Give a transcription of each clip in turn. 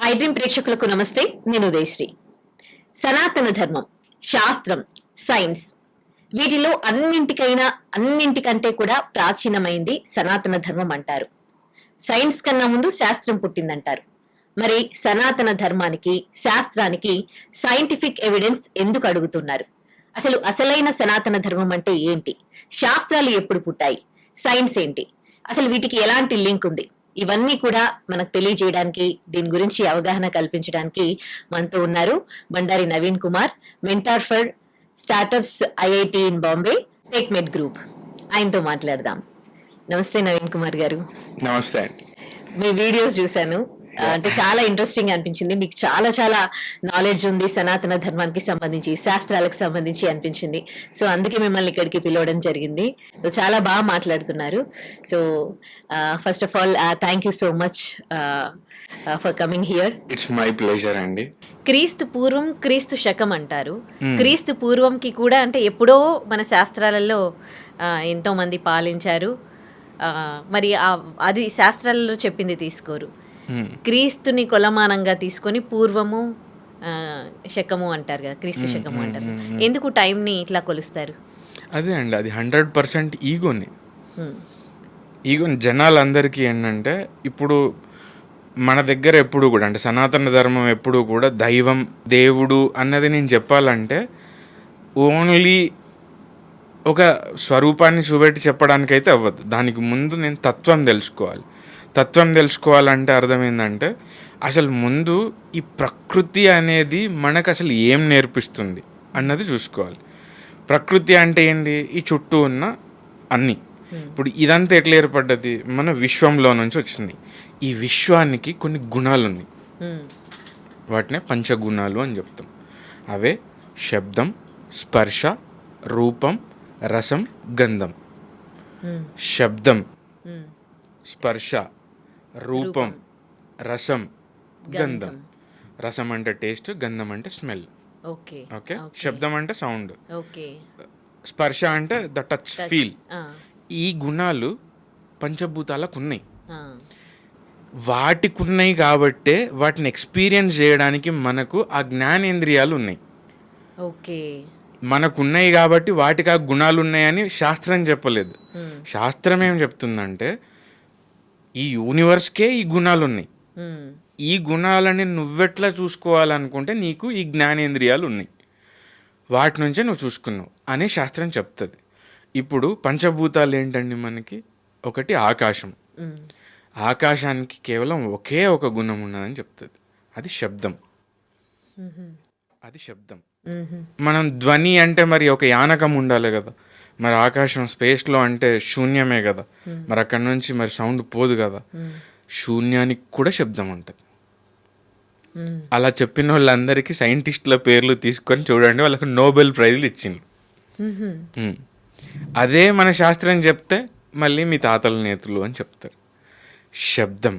ఐడ్రీమ్ ప్రేక్షకులకు నమస్తే. నేను ఉదయశ్రీ. సనాతన ధర్మం, శాస్త్రం, సైన్స్ వీటిలో అన్నింటికంటే కూడా ప్రాచీనమైంది సనాతన ధర్మం అంటారు. సైన్స్ కన్నా ముందు శాస్త్రం పుట్టిందంటారు. మరి సనాతన ధర్మానికి, శాస్త్రానికి సైంటిఫిక్ ఎవిడెన్స్ ఎందుకు అడుగుతున్నారు? అసలైన సనాతన ధర్మం అంటే ఏంటి? శాస్త్రాలు ఎప్పుడు పుట్టాయి? సైన్స్ ఏంటి? అసలు వీటికి ఎలాంటి లింక్ ఉంది? ఇవన్నీ కూడా మనకు తెలియజేయడానికి, దీని గురించి అవగాహన కల్పించడానికి మనతో ఉన్నారు Bandari Naveen Kumar, mentor for startups IIT in Bombay, Techmed group. ఆయనతో మాట్లాడదాం. నమస్తే నవీన్ కుమార్ గారు. నమస్తే. మీ వీడియోస్ చూశాను, అంటే చాలా ఇంట్రెస్టింగ్ అనిపించింది. మీకు చాలా చాలా నాలెడ్జ్ ఉంది సనాతన ధర్మానికి సంబంధించి, శాస్త్రాలకు సంబంధించి అనిపించింది. సో అందుకే మిమ్మల్ని ఇక్కడికి పిలవడం జరిగింది. సో చాలా బాగా మాట్లాడుతున్నారు. So first of all thank you so much for coming here. It's my pleasure అండి. క్రీస్తు పూర్వం, క్రీస్తు శకం అంటారు. క్రీస్తు పూర్వంకి కూడా అంటే ఎప్పుడో మన శాస్త్రాలలో ఎంతో మంది పాలించారు. మరి అది శాస్త్రాలలో చెప్పింది తీసుకోరు. క్రీస్తుని కొలమానంగా తీసుకొని పూర్వము శకము అంటారు కదా, క్రీస్తు శకము అంటారు. ఎందుకు టైంని ఇట్లా కొలుస్తారు? అదే అండి, అది 100% ఈగోని జనాలందరికీ ఏంటంటే, ఇప్పుడు మన దగ్గర ఎప్పుడు కూడా అంటే సనాతన ధర్మం ఎప్పుడు కూడా దైవం, దేవుడు అన్నది నేను చెప్పాలంటే ఓన్లీ ఒక స్వరూపాన్ని చూపెట్టి చెప్పడానికైతే అవ్వదు. దానికి ముందు నేను తత్వం తెలుసుకోవాలంటే అర్థమైందంటే, అసలు ముందు ఈ ప్రకృతి అనేది మనకు అసలు ఏం నేర్పిస్తుంది అన్నది చూసుకోవాలి. ప్రకృతి అంటే ఏంటి? ఈ చుట్టూ ఉన్న అన్నీ. ఇప్పుడు ఇదంతా ఎట్లా ఏర్పడ్డది? మన విశ్వంలో నుంచి వచ్చింది. ఈ విశ్వానికి కొన్ని గుణాలు ఉన్నాయి, వాటినే పంచగుణాలు అని చెప్తాం. అవే శబ్దం, స్పర్శ, రూపం, రసం, గంధం. శబ్దం, స్పర్శ, రూపం, రసం, గంధం. రసం అంటే టేస్ట్, గంధం అంటే స్మెల్. ఓకే. శబ్దం అంటే సౌండ్, స్పర్శ అంటే ద టచ్, ఫీల్. ఈ గుణాలు పంచభూతాలకు ఉన్నాయి. వాటికి ఉన్నాయి కాబట్టే వాటిని ఎక్స్పీరియన్స్ చేయడానికి మనకు ఆ జ్ఞానేంద్రియాలు ఉన్నాయి. మనకున్నాయి కాబట్టి వాటికి ఆ గుణాలు ఉన్నాయని శాస్త్రం చెప్పలేదు. శాస్త్రం ఏం చెప్తుందంటే, ఈ యూనివర్స్కే ఈ గుణాలు ఉన్నాయి. ఈ గుణాలని నువ్వెట్లా చూసుకోవాలనుకుంటే నీకు ఈ జ్ఞానేంద్రియాలు ఉన్నాయి, వాటి నుంచే నువ్వు చూసుకున్నావు అని శాస్త్రం చెప్తుంది. ఇప్పుడు పంచభూతాలు ఏంటండి మనకి? ఒకటి ఆకాశం. ఆకాశానికి కేవలం ఒకే ఒక గుణం ఉన్నదని చెప్తుంది, అది శబ్దం. మనం ధ్వని అంటే మరి ఒక యానకం ఉండాలి కదా, మరి ఆకాశం స్పేస్లో అంటే శూన్యమే కదా, మరి అక్కడ నుంచి మరి సౌండ్ పోదు కదా. శూన్యానికి కూడా శబ్దం ఉంటుంది. అలా చెప్పిన వాళ్ళందరికీ సైంటిస్టుల పేర్లు తీసుకొని చూడండి, వాళ్ళకి నోబెల్ ప్రైజ్లు ఇచ్చింది. అదే మన శాస్త్రం చెప్తే మళ్ళీ మీ తాతల నేతలు అని చెప్తారు. శబ్దం,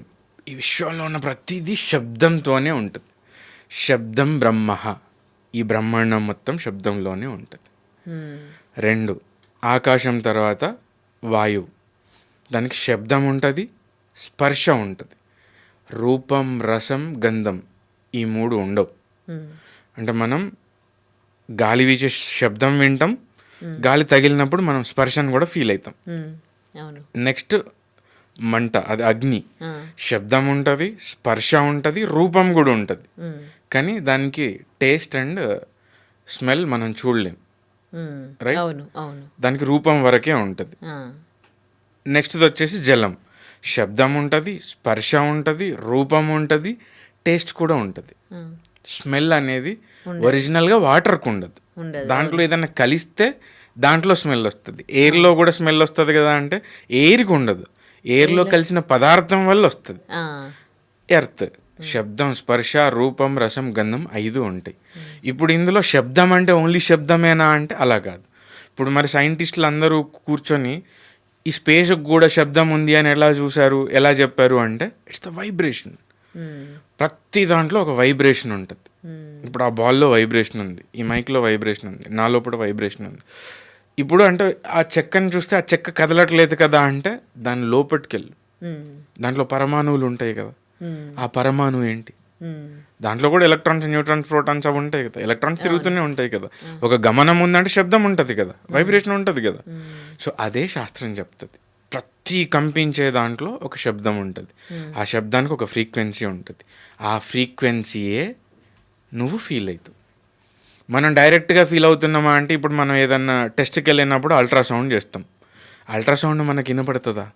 ఈ విశ్వంలో ఉన్న ప్రతిదీ శబ్దంతోనే ఉంటుంది. శబ్దం బ్రహ్మ, ఈ బ్రహ్మాండం మొత్తం శబ్దంలోనే ఉంటుంది. 2, ఆకాశం తర్వాత వాయువు, దానికి శబ్దం ఉంటుంది, స్పర్శ ఉంటుంది. రూపం, రసం, గంధం, ఈ 3 ఉండవు. అంటే మనం గాలి వీచే శబ్దం వింటాం, గాలి తగిలినప్పుడు మనం స్పర్శను కూడా ఫీల్ అవుతాం. నెక్స్ట్ మంట, అది అగ్ని. శబ్దం ఉంటుంది, స్పర్శ ఉంటుంది, రూపం కూడా ఉంటుంది, కానీ దానికి టేస్ట్ అండ్ స్మెల్ మనం చూడలేం, రైట్? దానికి రూపం వరకే ఉంటుంది. నెక్స్ట్ వచ్చేసి జలం. శబ్దం ఉంటుంది, స్పర్శ ఉంటుంది, రూపం ఉంటుంది, టేస్ట్ కూడా ఉంటుంది. స్మెల్ అనేది ఒరిజినల్గా వాటర్కు ఉండదు. దాంట్లో ఏదైనా కలిస్తే దాంట్లో స్మెల్ వస్తుంది. ఎయిర్లో కూడా స్మెల్ వస్తుంది కదా, అంటే ఎయిర్కి ఉండదు, ఎయిర్లో కలిసిన పదార్థం వల్ల వస్తుంది, ఎర్త్. శబ్దం, స్పర్శ, రూపం, రసం, గంధం 5 ఉంటాయి. ఇప్పుడు ఇందులో శబ్దం అంటే ఓన్లీ శబ్దమేనా అంటే అలా కాదు. ఇప్పుడు మరి సైంటిస్టులు అందరూ కూర్చొని ఈ స్పేస్కి కూడా శబ్దం ఉంది అని ఎలా చెప్పారు అంటే, ఇట్స్ ద వైబ్రేషన్. ప్రతి దాంట్లో ఒక వైబ్రేషన్ ఉంటుంది. ఇప్పుడు ఆ బాల్లో వైబ్రేషన్ ఉంది, ఈ మైక్లో వైబ్రేషన్ ఉంది, నా లోపల వైబ్రేషన్ ఉంది. ఇప్పుడు అంటే ఆ చెక్కని చూస్తే ఆ చెక్క కదలట్లేదు కదా అంటే, దాని లోపలికి వెళ్ళు, దాంట్లో పరమాణువులు ఉంటాయి కదా, ఆ పరమాణువు ఏంటి? దాంట్లో కూడా ఎలక్ట్రాన్స్, న్యూట్రాన్స్, ప్రోటాన్స్ అవి ఉంటాయి కదా, ఎలక్ట్రాన్స్ తిరుగుతూనే ఉంటాయి కదా. ఒక గమనం ఉందంటే శబ్దం ఉంటుంది కదా, వైబ్రేషన్ ఉంటుంది కదా. సో అదే శాస్త్రం చెప్తుంది. ప్రతి కంపించే దాంట్లో ఒక శబ్దం ఉంటుంది, ఆ శబ్దానికి ఒక ఫ్రీక్వెన్సీ ఉంటుంది. ఆ ఫ్రీక్వెన్సీయే నువ్వు ఫీల్ అవుతావు. మనం డైరెక్ట్గా ఫీల్ అవుతున్నామా అంటే, ఇప్పుడు మనం ఏదన్నా టెస్ట్కి వెళ్ళినప్పుడు అల్ట్రాసౌండ్ చేస్తాం. అల్ట్రాసౌండ్ మనకి వినపడుతుందా?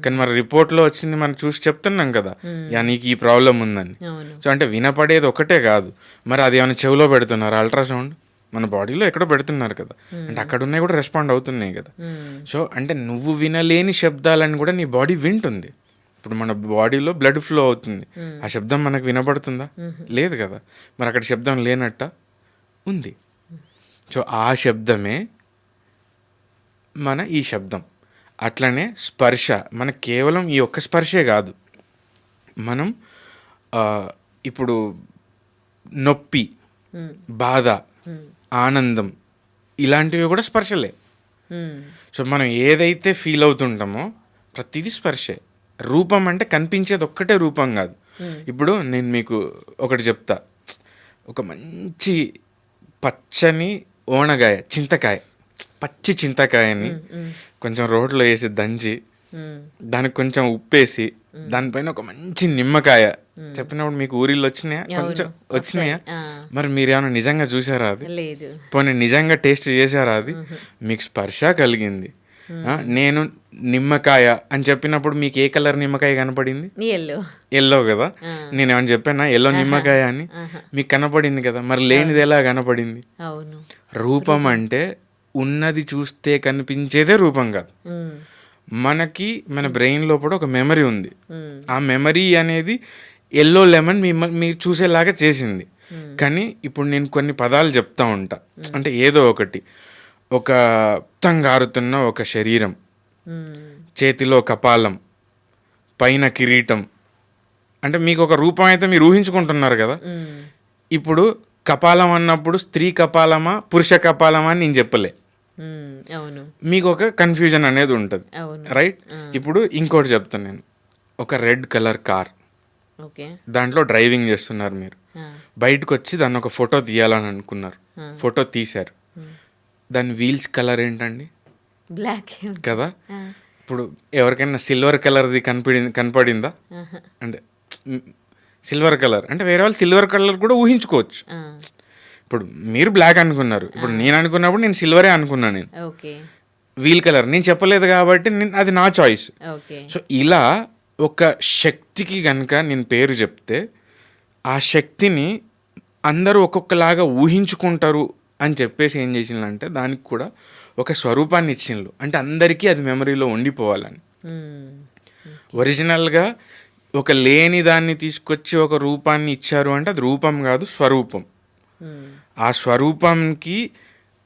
కానీ మన రిపోర్ట్లో వచ్చింది మనం చూసి చెప్తున్నాం కదా, యా నీకు ఈ ప్రాబ్లం ఉందని. సో అంటే వినపడేది ఒకటే కాదు, మరి అది ఏమైనా చెవిలో పెడుతున్నారు అల్ట్రాసౌండ్, మన బాడీలో ఎక్కడో పెడుతున్నారు కదా, అంటే అక్కడ ఉన్నాయి కూడా రెస్పాండ్ అవుతున్నాయి కదా. సో అంటే నువ్వు వినలేని శబ్దాలని కూడా నీ బాడీ వింటుంది. ఇప్పుడు మన బాడీలో బ్లడ్ ఫ్లో అవుతుంది, ఆ శబ్దం మనకు వినపడుతుందా? లేదు కదా. మరి అక్కడ శబ్దం లేనట్ట ఉంది. సో ఆ శబ్దమే మన ఈ శబ్దం. అట్లనే స్పర్శ, మన కేవలం ఈ ఒక్క స్పర్శే కాదు. మనం ఇప్పుడు నొప్పి, బాధ, ఆనందం ఇలాంటివి కూడా స్పర్శలే. సో మనం ఏదైతే ఫీల్ అవుతుంటామో ప్రతిదీ స్పర్శే. రూపం అంటే కనిపించేది ఒక్కటే రూపం కాదు. ఇప్పుడు నేను మీకు ఒకటి చెప్తా. ఒక మంచి పచ్చని ఓనగాయ, చింతకాయ, పచ్చి చింతకాయని కొంచెం రోట్లో వేసి దంచి దానికి కొంచెం ఉప్పేసి దానిపైన ఒక మంచి నిమ్మకాయ చెప్పినప్పుడు మీకు ఊరిలో వచ్చినాయా? కొంచెం వచ్చినాయా? మరి మీరు ఏమైనా నిజంగా చూసారా అది? పోనీ నిజంగా టేస్ట్ చేశారా అది? మీకు స్పర్శ కలిగింది. నేను నిమ్మకాయ అని చెప్పినప్పుడు మీకు ఏ కలర్ నిమ్మకాయ కనపడింది? ఎల్లో కదా. నేను ఏమని చెప్పానా ఎల్లో నిమ్మకాయ అని? మీకు కనపడింది కదా. మరి లేనిది ఎలా కనపడింది? రూపం అంటే ఉన్నది చూస్తే కనిపించేదే రూపం కాదు. మనకి మన బ్రెయిన్ లోపల ఒక మెమరీ ఉంది. ఆ మెమరీ అనేది ఎల్లో లెమన్ మీరు చూసేలాగా చేసింది. కానీ ఇప్పుడు నేను కొన్ని పదాలు చెప్తా ఉంటా, అంటే ఏదో ఒకటి, ఒక తంగారుతున్న ఒక శరీరం, చేతిలో కపాలం, పైన కిరీటం, అంటే మీకు ఒక రూపం అయితే మీరు ఊహించుకుంటున్నారు కదా. ఇప్పుడు కపాలం అన్నప్పుడు స్త్రీ కపాలమా పురుష కపాలమా అని నేను చెప్పలే, మీకు ఒక కన్ఫ్యూజన్ అనేది ఉంటుంది, రైట్? ఇప్పుడు ఇంకోటి చెప్తాను నేను. ఒక రెడ్ కలర్ కార్, దాంట్లో డ్రైవింగ్ చేస్తున్నారు మీరు. బయటకు వచ్చి దాన్ని ఒక ఫోటో తీయాలని అనుకున్నారు, ఫోటో తీశారు. దాని వీల్స్ కలర్ ఏంటండి? బ్లాక్ కదా. ఇప్పుడు ఎవరికైనా సిల్వర్ కలర్ది కనపడిందా? అంటే సిల్వర్ కలర్ అంటే వేరే వాళ్ళు సిల్వర్ కలర్ కూడా ఊహించుకోవచ్చు. ఇప్పుడు మీరు బ్లాక్ అనుకున్నారు, ఇప్పుడు నేను అనుకున్నప్పుడు నేను సిల్వరే అనుకున్నాను. నేను వీల్ కలర్ నేను చెప్పలేదు కాబట్టి అది నా చాయిస్. సో ఇలా ఒక శక్తికి కనుక నేను పేరు చెప్తే ఆ శక్తిని అందరూ ఒక్కొక్కలాగా ఊహించుకుంటారు అని చెప్పేసి ఏం చేసిందంటే దానికి కూడా ఒక స్వరూపాన్ని ఇచ్చిండ్రు. అంటే అందరికీ అది మెమరీలో ఉండిపోవాలని. ఒరిజినల్గా ఒక లేని దాన్ని తీసుకొచ్చి ఒక రూపాన్ని ఇచ్చారు అంటే అది రూపం కాదు, స్వరూపం. ఆ స్వరూపంకి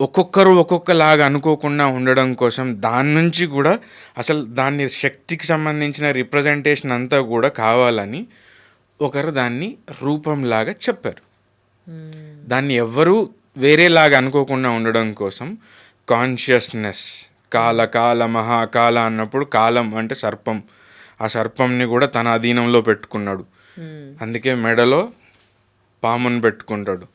ఒక్కొక్కరు ఒక్కొక్కలాగా అనుకోకుండా ఉండడం కోసం దాని నుంచి కూడా అసలు దాన్ని శక్తికి సంబంధించిన రిప్రజెంటేషన్ అంతా కూడా కావాలని ఒకరు దాన్ని రూపంలాగా చెప్పారు. దాన్ని ఎవ్వరూ వేరేలాగా అనుకోకుండా ఉండడం కోసం కాన్షియస్నెస్, కాల కాల మహాకాల అన్నప్పుడు కాలం అంటే సర్పం, ఆ సర్పంని కూడా తన అధీనంలో పెట్టుకున్నాడు. అందుకే మెడలో పామును పెట్టుకుంటాడు.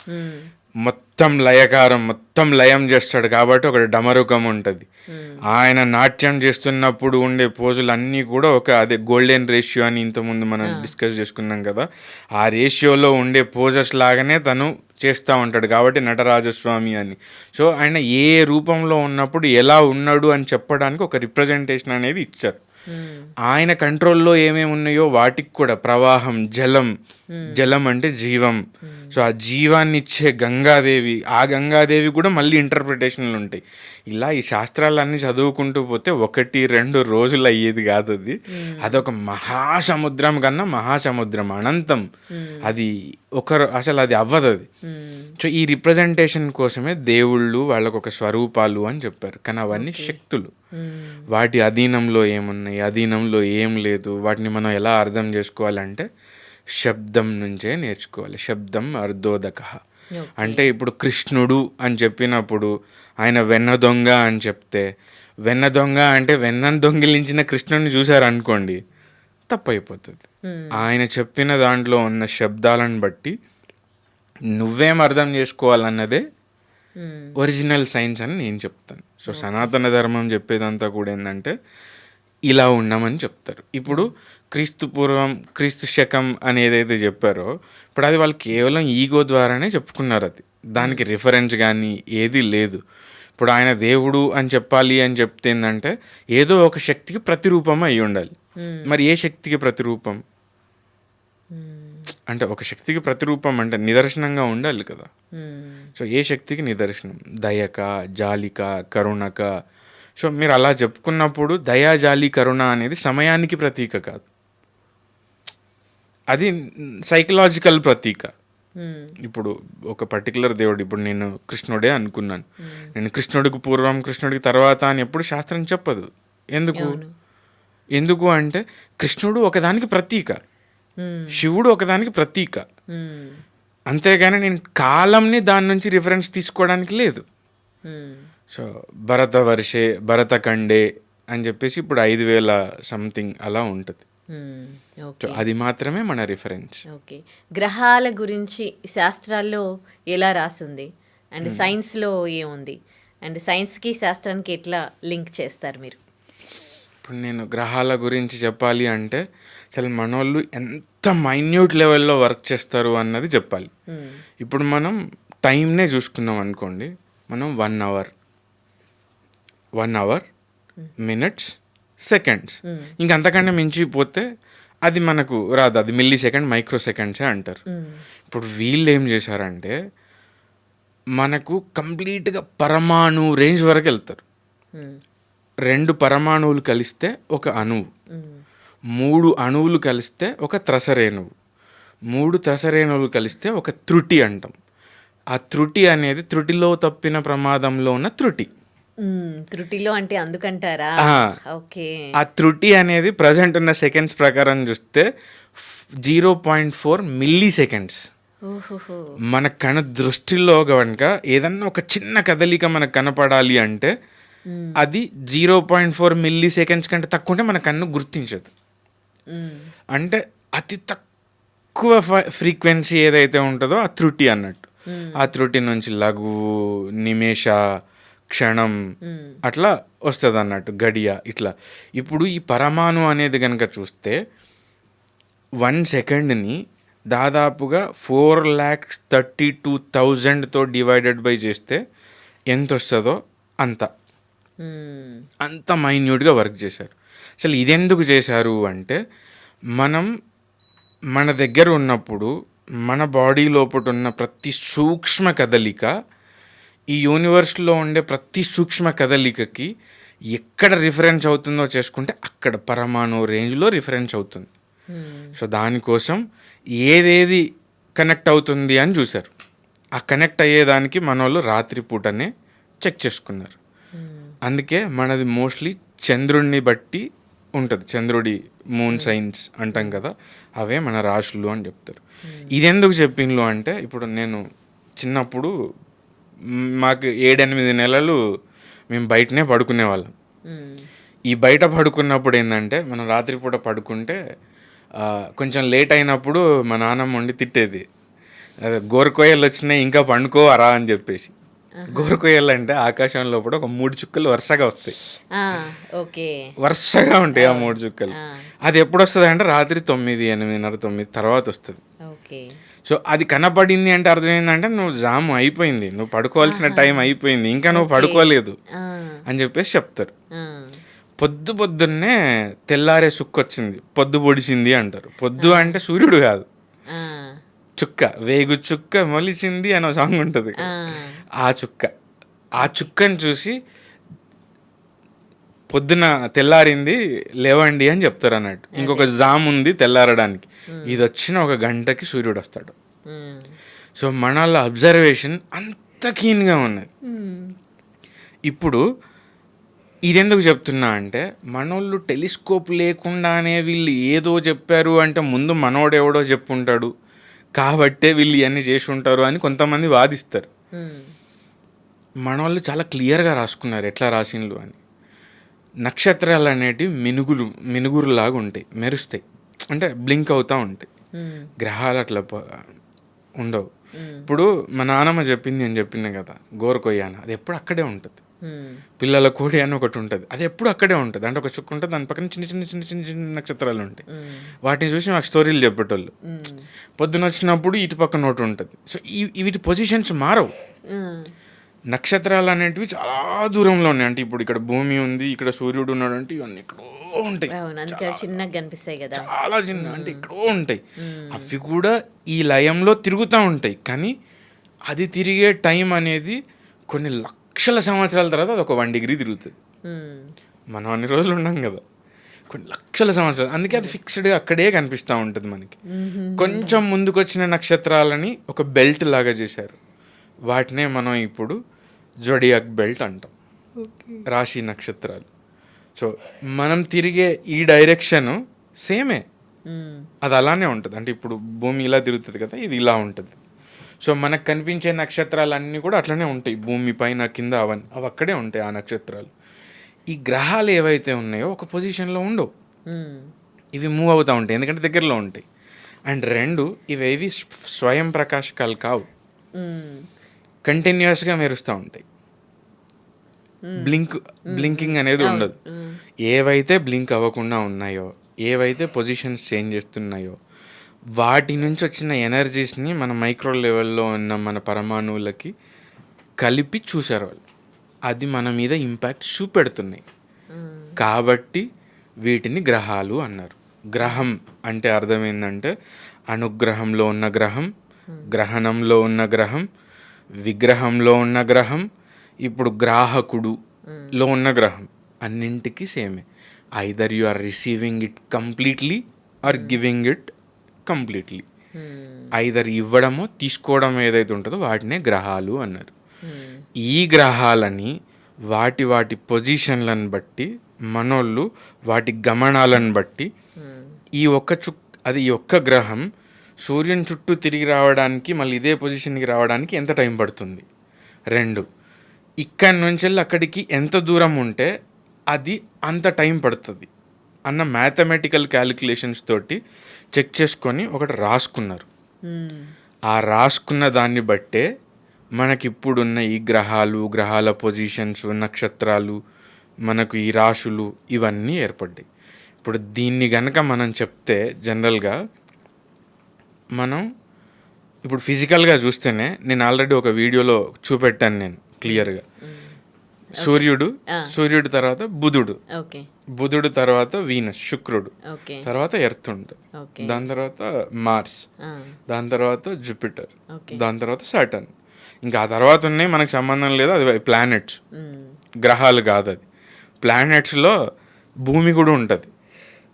మొత్తం లయకారం, మొత్తం లయం చేస్తాడు కాబట్టి ఒక డమరుకం ఉంటుంది. ఆయన నాట్యం చేస్తున్నప్పుడు ఉండే పోజులు అన్నీ కూడా ఒక అదే గోల్డెన్ రేషియో అని ఇంతకుముందు మనం డిస్కస్ చేసుకున్నాం కదా, ఆ రేషియోలో ఉండే పోజెస్ లాగానే తను చేస్తూ ఉంటాడు కాబట్టి నటరాజస్వామి అని. సో ఆయన ఏ రూపంలో ఉన్నప్పుడు ఎలా ఉన్నాడు అని చెప్పడానికి ఒక రిప్రజెంటేషన్ అనేది ఇచ్చారు. ఆయన కంట్రోల్లో ఏమేమి ఉన్నాయో వాటికి కూడా ప్రవాహం, జలం, జలం అంటే జీవం. సో ఆ జీవాన్ని ఇచ్చే గంగాదేవి, ఆ గంగాదేవి కూడా మళ్ళీ ఇంటర్ప్రిటేషన్లు ఉంటాయి. ఇలా ఈ శాస్త్రాలన్నీ చదువుకుంటూ పోతే 1-2 రోజులు అయ్యేది కాదు అది. అదొక మహాసముద్రం కన్నా మహాసముద్రం, అనంతం. అది అసలు అది అవ్వదు అది. సో ఈ రిప్రజెంటేషన్ కోసమే దేవుళ్ళు వాళ్ళకు ఒక స్వరూపాలు అని చెప్పారు. కానీ అవన్నీ శక్తులు, వాటి అధీనంలో ఏమున్నాయి, అధీనంలో ఏం లేదు, వాటిని మనం ఎలా అర్థం చేసుకోవాలంటే శబ్దం నుంచే నేర్చుకోవాలి. శబ్దం అర్ధోదక. అంటే ఇప్పుడు కృష్ణుడు అని చెప్పినప్పుడు ఆయన వెన్న దొంగ అని చెప్తే, వెన్న దొంగ అంటే వెన్నను దొంగిలించిన కృష్ణుడిని చూశారు అనుకోండి, తప్పైపోతుంది. ఆయన చెప్పిన దాంట్లో ఉన్న శబ్దాలను బట్టి నువ్వేం అర్థం చేసుకోవాలన్నదే ఒరిజినల్ సైన్స్ అని నేను చెప్తాను. సో సనాతన ధర్మం చెప్పేదంతా కూడా ఏంటంటే ఇలా ఉన్నామని చెప్తారు. ఇప్పుడు క్రీస్తు పూర్వం, క్రీస్తు శకం అని ఏదైతే చెప్పారో ఇప్పుడు అది వాళ్ళు కేవలం ఈగో ద్వారానే చెప్పుకున్నారు. అది దానికి రిఫరెన్స్ కానీ ఏది లేదు. ఇప్పుడు ఆయన దేవుడు అని చెప్పాలి అని చెప్తే ఏంటంటే ఏదో ఒక శక్తికి ప్రతిరూపం అయి ఉండాలి. మరి ఏ శక్తికి ప్రతిరూపం అంటే ఒక శక్తికి ప్రతిరూపం అంటే నిదర్శనంగా ఉండాలి కదా. సో ఏ శక్తికి నిదర్శనం? దయక, జాలిక, కరుణక. సో మీరు అలా చెప్పుకున్నప్పుడు దయా, జాలి, కరుణ అనేది సమయానికి ప్రతీక కాదు, అది సైకలాజికల్ ప్రతీక. ఇప్పుడు ఒక పర్టికులర్ దేవుడు, ఇప్పుడు నేను కృష్ణుడే అనుకున్నాను, నేను కృష్ణుడికి పూర్వం కృష్ణుడికి తర్వాత అని ఎప్పుడు శాస్త్రం చెప్పదు. ఎందుకు అంటే కృష్ణుడు ఒకదానికి ప్రతీక, శివుడు ఒకదానికి ప్రతీక. అంతేగాని నేను కాలంని దాని నుంచి రిఫరెన్స్ తీసుకోవడానికి లేదు. సో భరత వర్షే, భరత ఖండే అని చెప్పేసి ఇప్పుడు 5000 సంథింగ్ అలా ఉంటుంది. అది మాత్రమే మన రిఫరెన్స్. ఓకే, గ్రహాల గురించి శాస్త్రాల్లో ఎలా రాసింది అండ్ సైన్స్లో ఏముంది అండ్ సైన్స్కి శాస్త్రానికి ఎట్లా లింక్ చేస్తారు మీరు? ఇప్పుడు నేను గ్రహాల గురించి చెప్పాలి అంటే చాలా మనోళ్ళు ఎంత మైన్యూట్ లెవెల్లో వర్క్ చేస్తారు అన్నది చెప్పాలి. ఇప్పుడు మనం టైంనే చూసుకున్నాం అనుకోండి, మనం 1 అవర్ మినిట్స్ సెకండ్స్ ఇంకంతకంటే మించిపోతే అది మనకు రాదు, అది మిల్లీ సెకండ్ మైక్రో సెకండ్సే అంటారు. ఇప్పుడు వీళ్ళు ఏం చేశారంటే మనకు కంప్లీట్గా పరమాణు రేంజ్ వరకు వెళ్తారు. 2 పరమాణువులు కలిస్తే ఒక అణువు, 3 అణువులు కలిస్తే ఒక త్రసరేణువు, 3 త్రసరేణువులు కలిస్తే ఒక త్రుటి అంటాం. ఆ త్రుటి అనేది త్రుటిలో తప్పిన ప్రమాదంలో ఉన్న త్రుటి. త్రుటిలో అంటే అందుకంటారా? ఓకే. ఆ త్రుటి అనేది ప్రజెంట్ ఉన్న సెకండ్స్ ప్రకారం చూస్తే 0.4 మిల్లీ సెకండ్స్. మన కణ దృష్టిలో కనుక ఏదన్నా ఒక చిన్న కదలిక మనకు కనపడాలి అంటే అది 0.4 మిల్లీ సెకండ్స్ కంటే తక్కువ ఉంటే మన కన్ను గుర్తించదు. అంటే అతి తక్కువ ఫ్రీక్వెన్సీ ఏదైతే ఉంటుందో ఆ త్రుటి అన్నట్టు. ఆ త్రుటి నుంచి లఘువు, నిమేష, క్షణం అట్లా వస్తుంది అన్నట్టు, గడియ ఇట్లా. ఇప్పుడు ఈ పరమాణు అనేది కనుక చూస్తే 1 సెకండ్ని దాదాపుగా 4,32,000తో డివైడెడ్ బై చేస్తే ఎంత వస్తుందో అంత మైన్యూట్గా వర్క్ చేశారు. అసలు ఇదెందుకు చేశారు అంటే మన దగ్గర ఉన్నప్పుడు మన బాడీ లోపల ఉన్న ప్రతి సూక్ష్మ కదలిక, ఈ యూనివర్స్లో ఉండే ప్రతి సూక్ష్మ కదలికకి ఎక్కడ రిఫరెన్స్ అవుతుందో చేసుకుంటే అక్కడ పరమాణు రేంజ్లో రిఫరెన్స్ అవుతుంది. సో దానికోసం ఏదేది కనెక్ట్ అవుతుంది అని చూశారు. ఆ కనెక్ట్ అయ్యేదానికి మన వాళ్ళు రాత్రిపూటనే చెక్ చేసుకున్నారు. అందుకే మనది మోస్ట్లీ చంద్రుడిని బట్టి ఉంటుంది. చంద్రుడి మూన్ సైన్స్ అంటాం కదా, అవే మన రాశులు అని చెప్తారు. ఇది ఎందుకు చెప్పిండ్లు అంటే ఇప్పుడు నేను చిన్నప్పుడు మాకు 7-8 నెలలు మేము బయటనే పడుకునేవాళ్ళం. ఈ బయట పడుకున్నప్పుడు ఏంటంటే మనం రాత్రిపూట పడుకుంటే కొంచెం లేట్ అయినప్పుడు మా నాన్నమ్మ ఉండి తిట్టేది, అదే గోరకొయ్యలు వచ్చినాయి ఇంకా పండుకోవరా అని చెప్పేసి. గోరకొయ్యలు అంటే ఆకాశంలో కూడా ఒక 3 చుక్కలు వరుసగా వస్తాయి. వరుసగా ఉంటాయి ఆ 3 చుక్కలు. అది ఎప్పుడు వస్తుంది అంటే రాత్రి 9, 8:30, 9 తర్వాత వస్తుంది. సో అది కనపడింది అంటే అర్థం ఏంటంటే నువ్వు జాము అయిపోయింది, నువ్వు పడుకోవాల్సిన టైం అయిపోయింది, ఇంకా నువ్వు పడుకోలేదు అని చెప్పేసి చెప్తారు. పొద్దున్నే తెల్లారే సుక్కొచ్చింది, పొద్దు పొడిచింది అంటారు. పొద్దు అంటే సూర్యుడు కాదు, చుక్క, వేగు చుక్క మొలిచింది అనే సాంగ్ ఉంటుంది. ఆ చుక్కని చూసి పొద్దున తెల్లారింది లేవండి అని చెప్తారు అన్నట్టు. ఇంకొక జామ్ ఉంది తెల్లారడానికి, ఇది వచ్చిన 1 గంటకి సూర్యుడు వస్తాడు. సో మన అబ్జర్వేషన్ అంత కీన్గా ఉన్నది. ఇప్పుడు ఇదెందుకు చెప్తున్నా అంటే మనోళ్ళు టెలిస్కోప్ లేకుండానే వీళ్ళు ఏదో చెప్పారు అంటే ముందు మనోడెవడో చెప్పుంటాడు కాబట్టే వీళ్ళు ఇవన్నీ చేసి ఉంటారు అని కొంతమంది వాదిస్తారు. మనోళ్ళు చాలా క్లియర్గా రాసుకున్నారు ఎట్లా రాసిండ్లు అని. నక్షత్రాలు అనేటివి మినుగురులాగా ఉంటాయి, మెరుస్తాయి. అంటే బ్లింక్ అవుతూ ఉంటాయి. గ్రహాలు అట్లా ఉండవు. ఇప్పుడు మా నాన్నమ్మ చెప్పింది అని చెప్పింది కదా, గోరకొయ్యాన, అది ఎప్పుడు అక్కడే ఉంటుంది. పిల్లల కోడి అని ఒకటి ఉంటుంది, అది ఎప్పుడు అక్కడే ఉంటుంది. అంటే ఒక చుక్క ఉంటుంది, దాని పక్కన చిన్న చిన్న చిన్న చిన్న చిన్న నక్షత్రాలు ఉంటాయి. వాటిని చూసి మాకు స్టోరీలు చెప్పేటోళ్ళు. పొద్దున వచ్చినప్పుడు ఇటు పక్కన ఒకటి ఉంటుంది. సో వీటి పొజిషన్స్ మారవు. నక్షత్రాలు అనేటివి చాలా దూరంలో ఉన్నాయి. అంటే ఇప్పుడు ఇక్కడ భూమి ఉంది, ఇక్కడ సూర్యుడు ఉన్నాడు, అంటే ఇవన్నీ ఎక్కడో ఉంటాయి, చిన్నగా కనిపిస్తాయి కదా, చాలా చిన్న, అంటే ఎక్కడో ఉంటాయి. అవి కూడా ఈ లయంలో తిరుగుతూ ఉంటాయి. కానీ అది తిరిగే టైం అనేది కొన్ని లక్షల సంవత్సరాల తర్వాత అది ఒక 1 డిగ్రీ తిరుగుతుంది. మనం అన్ని రోజులు ఉన్నాం కదా, కొన్ని లక్షల సంవత్సరాలు. అందుకే అది ఫిక్స్డ్గా అక్కడే కనిపిస్తూ ఉంటుంది మనకి. కొంచెం ముందుకు వచ్చిన నక్షత్రాలని ఒక బెల్ట్ లాగా చేశారు. వాటినే మనం ఇప్పుడు జోడియాక్ బెల్ట్ అంటాం, రాశి నక్షత్రాలు. సో మనం తిరిగే ఈ డైరెక్షన్ సేమే, అది అలానే ఉంటుంది. అంటే ఇప్పుడు భూమి ఇలా తిరుగుతుంది కదా, ఇది ఇలా ఉంటుంది. సో మనకు కనిపించే నక్షత్రాలన్నీ కూడా అట్లనే ఉంటాయి, భూమి పైన కింద అవి అక్కడే ఉంటాయి ఆ నక్షత్రాలు. ఈ గ్రహాలు ఏవైతే ఉన్నాయో ఒక పొజిషన్లో ఉండవు, ఇవి మూవ్ అవుతూ ఉంటాయి, ఎందుకంటే దగ్గరలో ఉంటాయి. అండ్ 2, ఇవేవి స్వయం ప్రకాశకాలు కావు, కంటిన్యూస్గా మెరుస్తూ ఉంటాయి. బ్లింకింగ్ అనేది ఉండదు. ఏవైతే బ్లింక్ అవ్వకుండా ఉన్నాయో, ఏవైతే పొజిషన్స్ చేంజ్ చేస్తున్నాయో, వాటి నుంచి వచ్చిన ఎనర్జీస్ని మన మైక్రో లెవెల్లో ఉన్న మన పరమాణువులకి కలిపి చూశారు వాళ్ళు. అది మన మీద ఇంపాక్ట్ చూపెడుతున్నాయి. కాబట్టి వీటిని గ్రహాలు అన్నారు. గ్రహం అంటే అర్థం ఏంటంటే అనుగ్రహంలో ఉన్న గ్రహం, గ్రహణంలో ఉన్న గ్రహం, విగ్రహంలో ఉన్న గ్రహం, ఇప్పుడు గ్రాహకుడులో ఉన్న గ్రహం, అన్నింటికి సేమే. Either you are receiving it completely or giving it completely. Either ఇవ్వడమో తీసుకోవడం ఏదైతే ఉంటుందో వాటినే గ్రహాలు అన్నారు. ఈ గ్రహాలని వాటి పొజిషన్లను బట్టి మనోళ్ళు వాటి గమనాలను బట్టి ఈ ఒక్క గ్రహం సూర్యుని చుట్టూ తిరిగి రావడానికి, మళ్ళీ ఇదే పొజిషన్కి రావడానికి ఎంత టైం పడుతుంది. 2, ఇక్కడి నుంచి అక్కడికి ఎంత దూరం ఉంటే అది అంత టైం పడుతుంది అన్న మ్యాథమెటికల్ క్యాలిక్యులేషన్స్ తోటి చెక్ చేసుకొని ఒకటి రాసుకున్నారు. ఆ రాసుకున్న దాన్ని బట్టే మనకిప్పుడున్న ఈ గ్రహాల పొజిషన్స్, నక్షత్రాలు, మనకు ఈ రాశులు ఇవన్నీ ఏర్పడ్డాయి. ఇప్పుడు దీన్ని గనక మనం చెప్తే జనరల్గా మనం ఇప్పుడు ఫిజికల్గా చూస్తేనే, నేను ఆల్రెడీ ఒక వీడియోలో చూపెట్టాను నేను క్లియర్గా, సూర్యుడు తర్వాత బుధుడు తర్వాత వీనస్ శుక్రుడు, తర్వాత ఎర్త్ ఉంటుంది, దాని తర్వాత మార్స్, దాని తర్వాత జూపిటర్, దాని తర్వాత సాటర్న్. ఇంకా ఆ తర్వాత ఉన్నాయి మనకు సంబంధం లేదు, అది ప్లానెట్స్, గ్రహాలు కాదు. అది ప్లానెట్స్లో భూమి కూడా ఉంటుంది.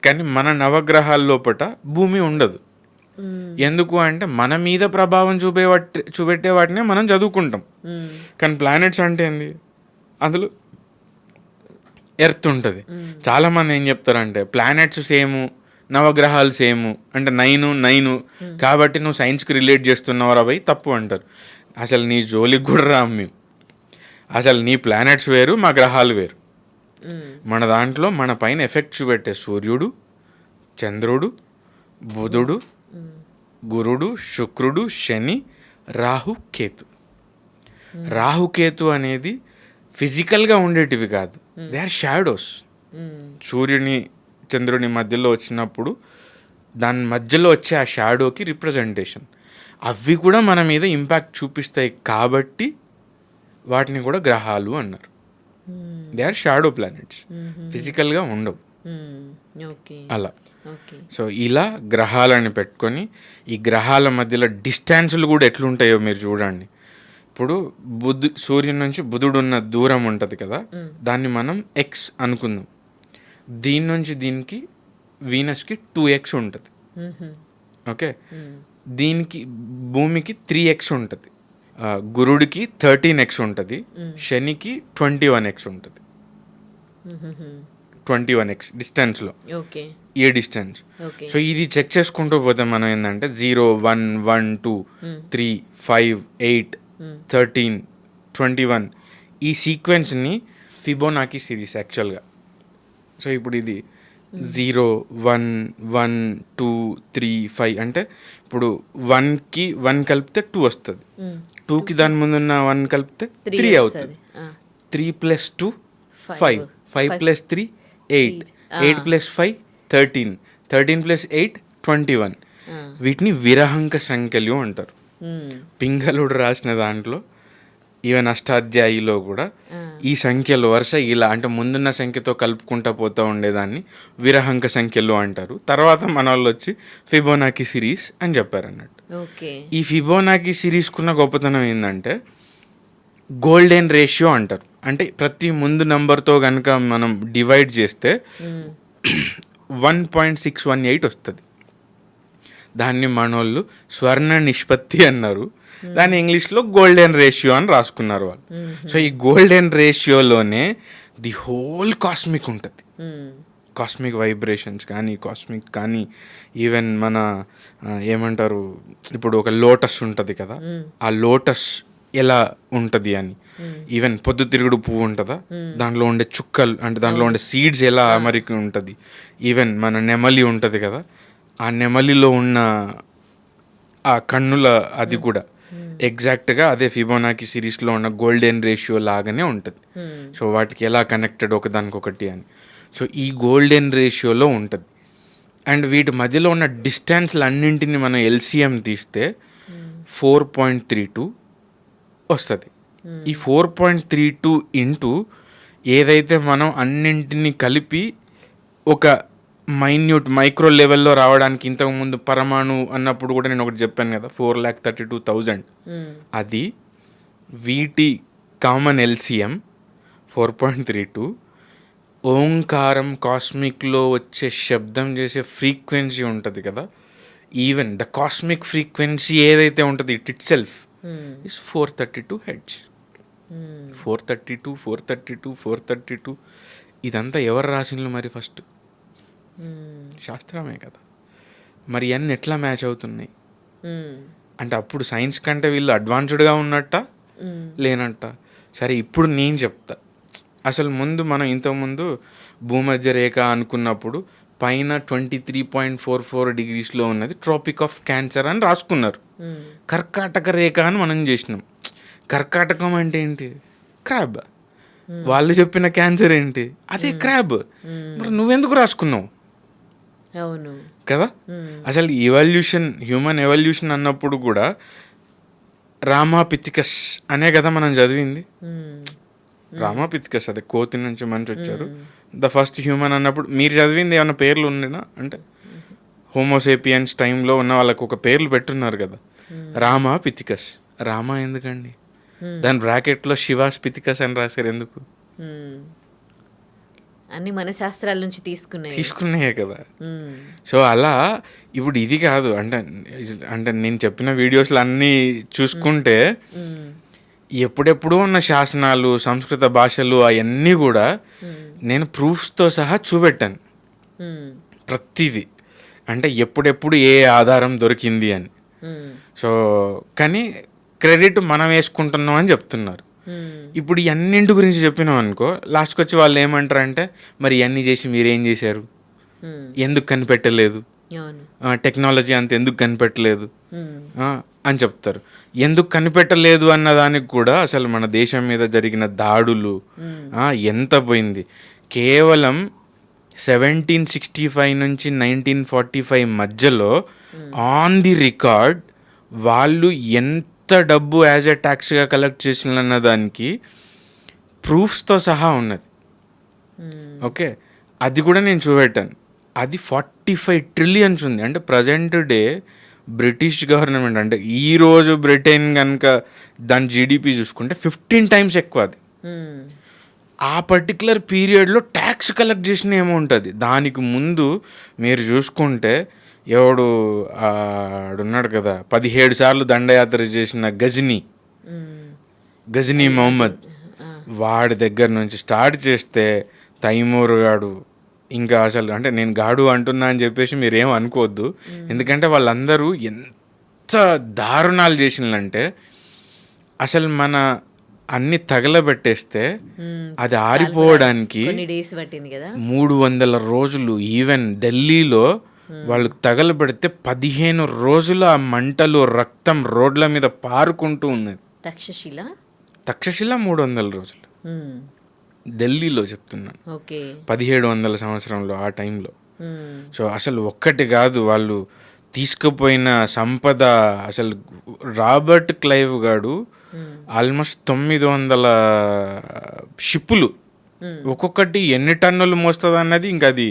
కానీ మన నవగ్రహాల లోపల భూమి ఉండదు. ఎందుకు అంటే మన మీద ప్రభావం చూపెట్టే వాటినే మనం చదువుకుంటాం. కానీ ప్లానెట్స్ అంటే ఏంది, అందులో ఎర్త్ ఉంటుంది. చాలామంది ఏం చెప్తారంటే ప్లానెట్స్ సేము, నవగ్రహాలు సేము, అంటే 9 కాబట్టి నువ్వు సైన్స్కి రిలేట్ చేస్తున్నావు రా భయ్, తప్పు అంటారు. అసలు నీ జోలికి కూడా రాము మేము. అసలు నీ ప్లానెట్స్ వేరు, మా గ్రహాలు వేరు. మన దాంట్లో మన పైన ఎఫెక్ట్ చూపెట్టే సూర్యుడు, చంద్రుడు, బుధుడు, గురుడు, శుక్రుడు, శని, రాహుకేతు. రాహుకేతు అనేది ఫిజికల్గా ఉండేటివి కాదు, దే ఆర్ షాడోస్. సూర్యుని చంద్రుని మధ్యలో వచ్చినప్పుడు దాని మధ్యలో వచ్చే ఆ షాడోకి రిప్రజెంటేషన్. అవి కూడా మన మీద ఇంపాక్ట్ చూపిస్తాయి కాబట్టి వాటిని కూడా గ్రహాలు అన్నారు. దే ఆర్ షాడో ప్లానెట్స్, ఫిజికల్గా ఉండవు అలా. సో ఇలా గ్రహాలని పెట్టుకొని ఈ గ్రహాల మధ్యలో డిస్టెన్స్లు కూడా ఎట్లుంటాయో మీరు చూడండి. ఇప్పుడు సూర్యుని నుంచి బుధుడు ఉన్న దూరం ఉంటుంది కదా, దాన్ని మనం ఎక్స్ అనుకుందాం. దీని నుంచి దీనికి వీనస్కి 2x ఉంటుంది. ఓకే, దీనికి భూమికి 3x ఉంటుంది, గురుడికి 13x ఉంటుంది, శనికి 21x ఉంటుంది. 21x డిస్టెన్స్లో ఏ డిస్టెన్స్. సో ఇది చెక్ చేసుకుంటూ పోతే మనం ఏంటంటే 0, 1, 1, 2, 3, 5, 8, 13, 21 ఈ సీక్వెన్స్ని ఫిబోనాకీ సిరీస్ యాక్చువల్గా. సో ఇప్పుడు ఇది 0, 1, 1, 2, 3, 5 అంటే ఇప్పుడు 1కి 1 కలిపితే 2 వస్తుంది, 2కి దాని ముందు ఉన్న 1 కలిపితే 3 అవుతుంది, 3 + 2 5, 5 + 3 8, 8 + 5 13, 13 + 8 21. వీటిని విరహంక సంఖ్యలు అంటారు. పింగళుడు రాసిన దాంట్లో ఈవెన్ అష్టాధ్యాయిలో కూడా ఈ సంఖ్యలు వరుస ఇలా అంటే ముందున్న సంఖ్యతో కలుపుకుంటా పోతూ ఉండేదాన్ని విరహంక సంఖ్యలు అంటారు. తర్వాత మన వాళ్ళు వచ్చి ఫిబోనాకీ సిరీస్ అని చెప్పారు అన్నట్టు. ఈ ఫిబోనాకీ సిరీస్కున్న గొప్పతనం ఏంటంటే గోల్డెన్ రేషియో అంటారు. అంటే ప్రతి ముందు నంబర్తో కనుక మనం డివైడ్ చేస్తే 1.618 వస్తుంది. దాన్ని మనోళ్ళు స్వర్ణ నిష్పత్తి అన్నారు. దాన్ని ఇంగ్లీష్లో గోల్డెన్ రేషియో అని రాసుకున్నారు వాళ్ళు. సో ఈ గోల్డెన్ రేషియోలోనే ది హోల్ కాస్మిక్ ఉంటుంది. కాస్మిక్ వైబ్రేషన్స్ కానీ కాస్మిక్ కానీ ఈవెన్ మన ఏమంటారు ఇప్పుడు ఒక లోటస్ ఉంటుంది కదా, ఆ లోటస్ ఎలా ఉంటుంది అని, ఈవెన్ పొద్దుతిరుగుడు పువ్వు ఉంటుందా దాంట్లో ఉండే చుక్కలు అంటే దాంట్లో ఉండే సీడ్స్ ఎలా అమరికి ఉంటుంది, ఈవెన్ మన నెమలి ఉంటుంది కదా ఆ నెమలిలో ఉన్న ఆ కన్నుల అది కూడా ఎగ్జాక్ట్గా అదే ఫిబోనాకీ సిరీస్లో ఉన్న గోల్డెన్ రేషియో లాగానే ఉంటుంది. సో వాటికి ఎలా కనెక్టెడ్ ఒకదానికొకటి అని. సో ఈ గోల్డెన్ రేషియోలో ఉంటుంది. అండ్ వీటి మధ్యలో ఉన్న డిస్టెన్స్లు అన్నింటిని మనం ఎల్సిఎం తీస్తే 4.32 వస్తుంది. ఈ 4.32 ఇంటూ ఏదైతే మనం అన్నింటినీ కలిపి ఒక మైన్యూట్ మైక్రో లెవెల్లో రావడానికి ఇంతకుముందు పరమాణు అన్నప్పుడు కూడా నేను ఒకటి చెప్పాను కదా 4,32,000, అది వీటి కామన్ ఎల్సిఎం 4.32. ఓంకారం కాస్మిక్లో వచ్చే శబ్దం చేసే ఫ్రీక్వెన్సీ ఉంటుంది కదా, ఈవెన్ ద కాస్మిక్ ఫ్రీక్వెన్సీ ఏదైతే ఉంటుంది ఇట్ సెల్ఫ్ ఇస్ 432 హెడ్స్. 432 432 432 ఇదంతా ఎవరు రాసిండ్రు మరి? ఫస్ట్ శాస్త్రమే కదా. మరి అన్నీ ఎట్లా మ్యాచ్ అవుతున్నాయి అంటే అప్పుడు సైన్స్ కంటే వీళ్ళు అడ్వాన్స్డ్గా ఉన్నట్ట లేనట్ట? సరే ఇప్పుడు నేను చెప్తా. అసలు ముందు మనం ఇంతకుముందు భూమధ్య రేఖ అనుకున్నప్పుడు పైన 23.44 డిగ్రీస్లో ఉన్నది ట్రాపిక్ ఆఫ్ క్యాన్సర్ అని రాసుకున్నారు. కర్కాటక రేఖ అని మనం చేసినాం. కర్కాటకం అంటే ఏంటి? క్రాబ్. వాళ్ళు చెప్పిన క్యాన్సర్ ఏంటి? అదే క్రాబ్. మరి నువ్వెందుకు రాసుకున్నావు? అవును కదా. అసలు ఎవల్యూషన్ హ్యూమన్ ఎవల్యూషన్ అన్నప్పుడు కూడా రామాపిథికస్ అనే కదా మనం చదివింది. రామాపిథికస్ అదే కోతి నుంచి మనిషి వచ్చారు, ద ఫస్ట్ హ్యూమన్ అన్నప్పుడు మీరు చదివింది ఏమైనా పేర్లు ఉండేనా? అంటే హోమోసేపియన్స్ టైంలో ఉన్న వాళ్ళకు ఒక పేర్లు పెట్టున్నారు కదా, రామాపిథికస్. రామా ఎందుకండి? దాని బ్రాకెట్లో శివాస్ పిథికస్ అని రాశారు ఎందుకు? అన్ని మన శాస్త్రాల నుంచి తీసుకున్నాయే కదా. సో అలా ఇప్పుడు ఇది కాదు అంటే అంటే నేను చెప్పిన వీడియోస్లో అన్నీ చూసుకుంటే ఎప్పుడెప్పుడూ ఉన్న శాసనాలు సంస్కృత భాషలు అవన్నీ కూడా నేను ప్రూఫ్స్తో సహా చూపెట్టాను ప్రతిదీ. అంటే ఎప్పుడెప్పుడు ఏ ఆధారం దొరికింది అని. సో కానీ క్రెడిట్ మనం వేసుకుంటున్నాం అని చెప్తున్నారు. ఇప్పుడు ఇవన్నింటి గురించి చెప్పినాం అనుకో, లాస్ట్కి వచ్చి వాళ్ళు ఏమంటారంటే మరి ఇవన్నీ చేసి మీరేం చేశారు, ఎందుకు కనిపెట్టలేదు, టెక్నాలజీ అంత ఎందుకు కనిపెట్టలేదు అని చెప్తారు. ఎందుకు కనిపెట్టలేదు అన్న దానికి కూడా అసలు మన దేశం మీద జరిగిన దాడులు ఎంత పోయింది. కేవలం 1765 నుంచి 1945 మధ్యలో ఆన్ ది రికార్డ్ వాళ్ళు ఎంత డబ్బు యాజ్ ఎ ట్యాక్స్గా కలెక్ట్ చేసిన దానికి ప్రూఫ్స్తో సహా ఉన్నది. ఓకే, అది కూడా నేను చూపెట్టాను. అది 45 ట్రిలియన్స్ ఉంది. అంటే ప్రజెంట్ డే బ్రిటిష్ గవర్నమెంట్ అంటే ఈరోజు బ్రిటన్ కనుక దాని జీడిపి చూసుకుంటే 15 times ఎక్కువ. అది ఆ పర్టికులర్ పీరియడ్లో ట్యాక్స్ కలెక్ట్ చేసిన అమౌంట్ అది. దానికి ముందు మీరు చూసుకుంటే ఎవడు ఆడున్నాడు కదా 17 సార్లు దండయాత్ర చేసిన గజనీ మొహమ్మద్, వాడి దగ్గర నుంచి స్టార్ట్ చేస్తే తైమూర్ గాడు, ఇంకా అసలు అంటే నేను గాడు అంటున్నా అని చెప్పేసి మీరేం అనుకోవద్దు, ఎందుకంటే వాళ్ళందరూ ఎంత దారుణాలు చేసినంటే అసలు మన అన్ని తగలబెట్టేస్తే అది ఆరిపోవడానికి కొన్ని డేస్ పట్టింది కదా. 300 రోజులు. ఈవెన్ ఢిల్లీలో వాళ్ళు తగలబెడితే 15 రోజులు ఆ మంటలు రక్తం రోడ్ల మీద పారుకుంటూ ఉన్నది. తక్షశిల 300 రోజులు ఢిల్లీలో చెప్తున్నాను. ఓకే. 1700 సంవత్సరంలో ఆ టైంలో. సో అసలు ఒక్కటి కాదు, వాళ్ళు తీసుకుపోయిన సంపద అసలు రాబర్ట్ క్లైవ్ గాడు ఆల్మోస్ట్ 900 షిప్పులు, ఒక్కొక్కటి ఎన్ని టన్నులు మోస్తుంది అన్నది ఇంకా అది.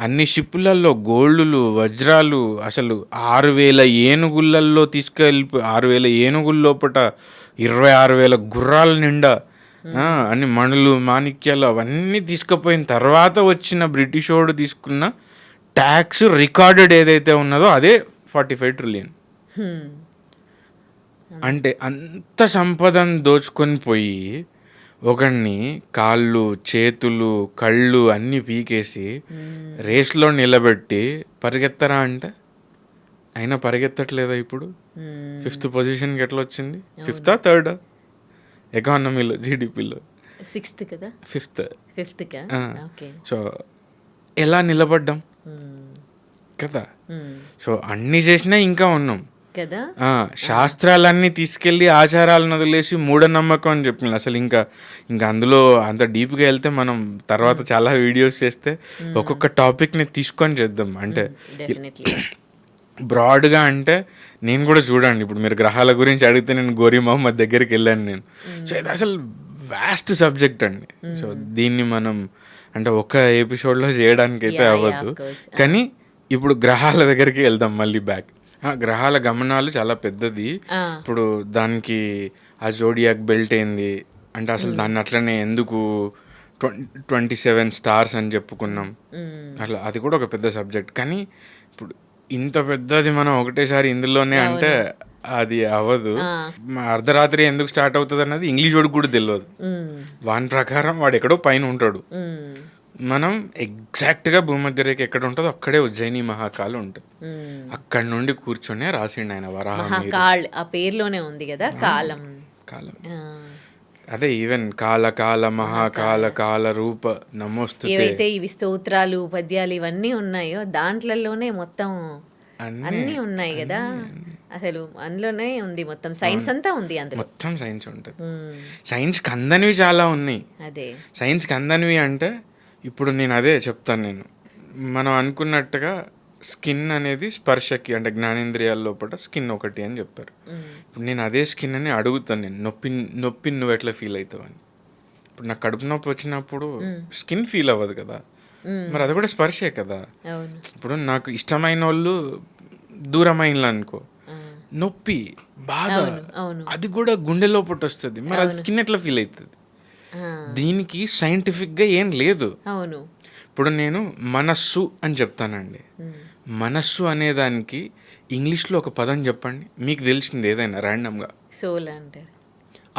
అన్ని షిప్పులలో గోల్డ్లు వజ్రాలు, అసలు 6000 ఏనుగులలో తీసుకెళ్ళి 6000 ఏనుగుల లోపల 26,000 గుర్రాల నిండా అన్ని మణులు మాణిక్యాలు అవన్నీ తీసుకుపోయిన తర్వాత వచ్చిన బ్రిటిష్ వాడు తీసుకున్న ట్యాక్స్ రికార్డెడ్ ఏదైతే ఉన్నదో అదే 45 ట్రిలియన్. అంటే అంత సంపదను దోచుకొని పోయి ఒకడిని కాళ్ళు చేతులు కళ్ళు అన్నీ పీకేసి రేస్లో నిలబెట్టి పరిగెత్తరా అంటే అయినా పరిగెత్తట్లేదా ఇప్పుడు? 5th పొజిషన్కి ఎట్లా వచ్చింది? 5th 3rd ఎకానమీలో జీడిపిలో 6th కదా, 5th. సో ఎలా నిలబడ్డాం కదా. సో అన్ని చేసినా ఇంకా ఉన్నాం కదా. శాస్త్రాలన్నీ తీసుకెళ్ళి ఆచారాలను వదిలేసి మూఢనమ్మకం అని చెప్పిన. అసలు ఇంకా అందులో అంత డీప్గా వెళ్తే మనం తర్వాత చాలా వీడియోస్ చేస్తే ఒక్కొక్క టాపిక్ని తీసుకొని చేద్దాం. అంటే బ్రాడ్గా అంటే నేను కూడా చూడండి, ఇప్పుడు మీరు గ్రహాల గురించి అడిగితే నేను గోరీ మహమ్మద్ దగ్గరికి వెళ్ళాను నేను. సో ఇది అసలు వాస్ట్ సబ్జెక్ట్ అండి. సో దీన్ని మనం అంటే ఒక ఎపిసోడ్లో చేయడానికి అయితే అవ్వదు. కానీ ఇప్పుడు గ్రహాల దగ్గరికి వెళ్దాం మళ్ళీ బ్యాక్. గ్రహాల గమనాలు చాలా పెద్దది. ఇప్పుడు దానికి ఆ జోడియాక్ బెల్ట్ ఏంది అంటే అసలు దాన్ని అట్లనే ఎందుకు 27 స్టార్స్ అని చెప్పుకున్నాం, అట్లా అది కూడా ఒక పెద్ద సబ్జెక్ట్. కానీ ఇప్పుడు ఇంత పెద్దది మనం ఒకటేసారి ఇందులోనే అంటే అది అవ్వదు. అర్ధరాత్రి ఎందుకు స్టార్ట్ అవుతుంది అన్నది ఇంగ్లీష్ వాడికి కూడా తెలియదు. వాని ప్రకారం వాడు ఎక్కడో పైన ఉంటాడు. మనం ఎగ్జాక్ట్గా భూమధ్యరేఖ ఎక్కడ ఉంటుందో అక్కడే ఉజ్జయిని మహాకాల్ ఉంటుంది. అక్కడి నుండి కూర్చొనే రాసిండు ఆయన వరాహ. ఆ పేరులోనే ఉంది కదా కాలం. అదే ఈవెన్ కాల కాల మహాకాల కాల రూప నమోస్తుతే, ఏవైతే ఇవి స్తోత్రాలు పద్యాలు ఇవన్నీ ఉన్నాయో దాంట్లలోనే మొత్తం అన్నీ ఉన్నాయి కదా. అసలు అందులోనే ఉంది మొత్తం సైన్స్ అంతా ఉంది అందులో. మొత్తం సైన్స్ ఉంటుంది. సైన్స్కి అందనివి చాలా ఉన్నాయి. అదే సైన్స్కి అందనివి అంటే ఇప్పుడు నేను అదే చెప్తాను. నేను మనం అనుకున్నట్టుగా స్కిన్ అనేది స్పర్శకి అంటే జ్ఞానేంద్రియాల లోపల స్కిన్ ఒకటి అని చెప్పారు. ఇప్పుడు నేను అదే స్కిన్ అని అడుగుతాను, నేను నొప్పి నువ్వు ఎట్లా ఫీల్ అవుతావు అని. ఇప్పుడు నాకు కడుపు నొప్పి వచ్చినప్పుడు స్కిన్ ఫీల్ అవ్వదు కదా, మరి అది కూడా స్పర్శే కదా. ఇప్పుడు నాకు ఇష్టమైన వాళ్ళు దూరమైన అనుకో, నొప్పి బాధ అది కూడా గుండె లోపల వస్తుంది, మరి అది స్కిన్ ఎట్లా ఫీల్ అవుతుంది? దీనికి సైంటిఫిక్గా ఏం లేదు. ఇప్పుడు నేను మనస్సు అని చెప్తానండి. మనస్సు అనేదానికి ఇంగ్లీష్లో ఒక పదం చెప్పండి మీకు తెలిసింది ఏదైనా ర్యాండమ్గా. సోల్ అంటే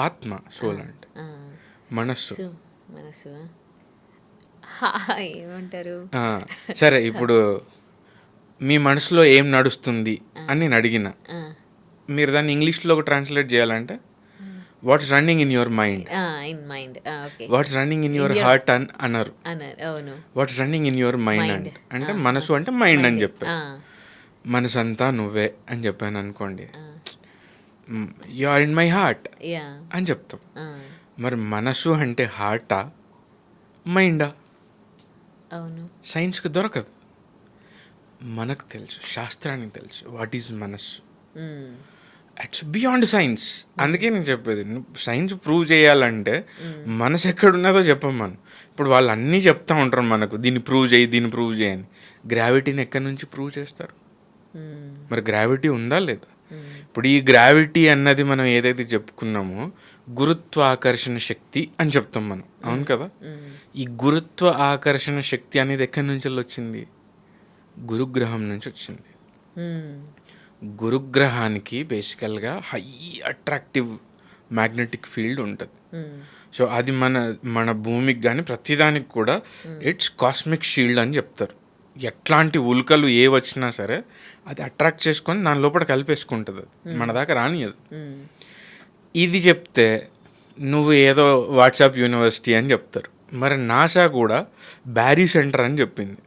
ఆత్మ, సోల్ అంటే మనస్సు. ఏమంటారు? సరే, ఇప్పుడు మీ మనసులో ఏం నడుస్తుంది అని నేను అడిగిన, మీరు దాన్ని ఇంగ్లీష్లో ట్రాన్స్లేట్ చేయాలంటే what's running in your mind, what's running in your heart అని అన్నారు. What's running in your mind అంటే మనసు అంటే మైండ్ అని చెప్పాను. మనసు అంతా నువ్వే అని చెప్పాను అనుకోండి, you are in my heart అని చెప్తాం. మరి మనసు అంటే హార్టా మైండా? సైన్స్కి దొరకదు, మనకు తెలుసు, శాస్త్రానికి తెలుసు వాట్ ఈజ్ మనస్సు. It's beyond science. అందుకే నేను చెప్పేది, సైన్స్ ప్రూవ్ చేయాలంటే మనసు ఎక్కడున్నదో చెప్పం మనం. ఇప్పుడు వాళ్ళు అన్నీ చెప్తా ఉంటారు మనకు, దీన్ని ప్రూవ్ చేయి దీన్ని ప్రూవ్ చేయని. గ్రావిటీని ఎక్కడి నుంచి ప్రూవ్ చేస్తారు? మరి గ్రావిటీ ఉందా లేదా? ఇప్పుడు ఈ గ్రావిటీ అన్నది మనం ఏదైతే చెప్పుకున్నామో గురుత్వాకర్షణ శక్తి అని చెప్తాం మనం, అవును కదా. ఈ గురుత్వ ఆకర్షణ శక్తి అనేది ఎక్కడి నుంచి వచ్చింది? గురుగ్రహం నుంచి వచ్చింది. గురుగ్రహానికి బేసికల్గా హై అట్రాక్టివ్ మ్యాగ్నెటిక్ ఫీల్డ్ ఉంటుంది. సో అది మన భూమికి కానీ ప్రతిదానికి కూడా ఇట్స్ కాస్మిక్ షీల్డ్ అని చెప్తారు. ఎట్లాంటి ఉల్కలు ఏ వచ్చినా సరే అది అట్రాక్ట్ చేసుకొని దాని లోపల కలిపేసుకుంటుంది, అది మన దాకా రానియదు. ఇది చెప్తే నువ్వు ఏదో వాట్సాప్ యూనివర్సిటీ అని చెప్తారు. మరి నాసా కూడా బ్యారీ సెంటర్ అని చెప్పింది.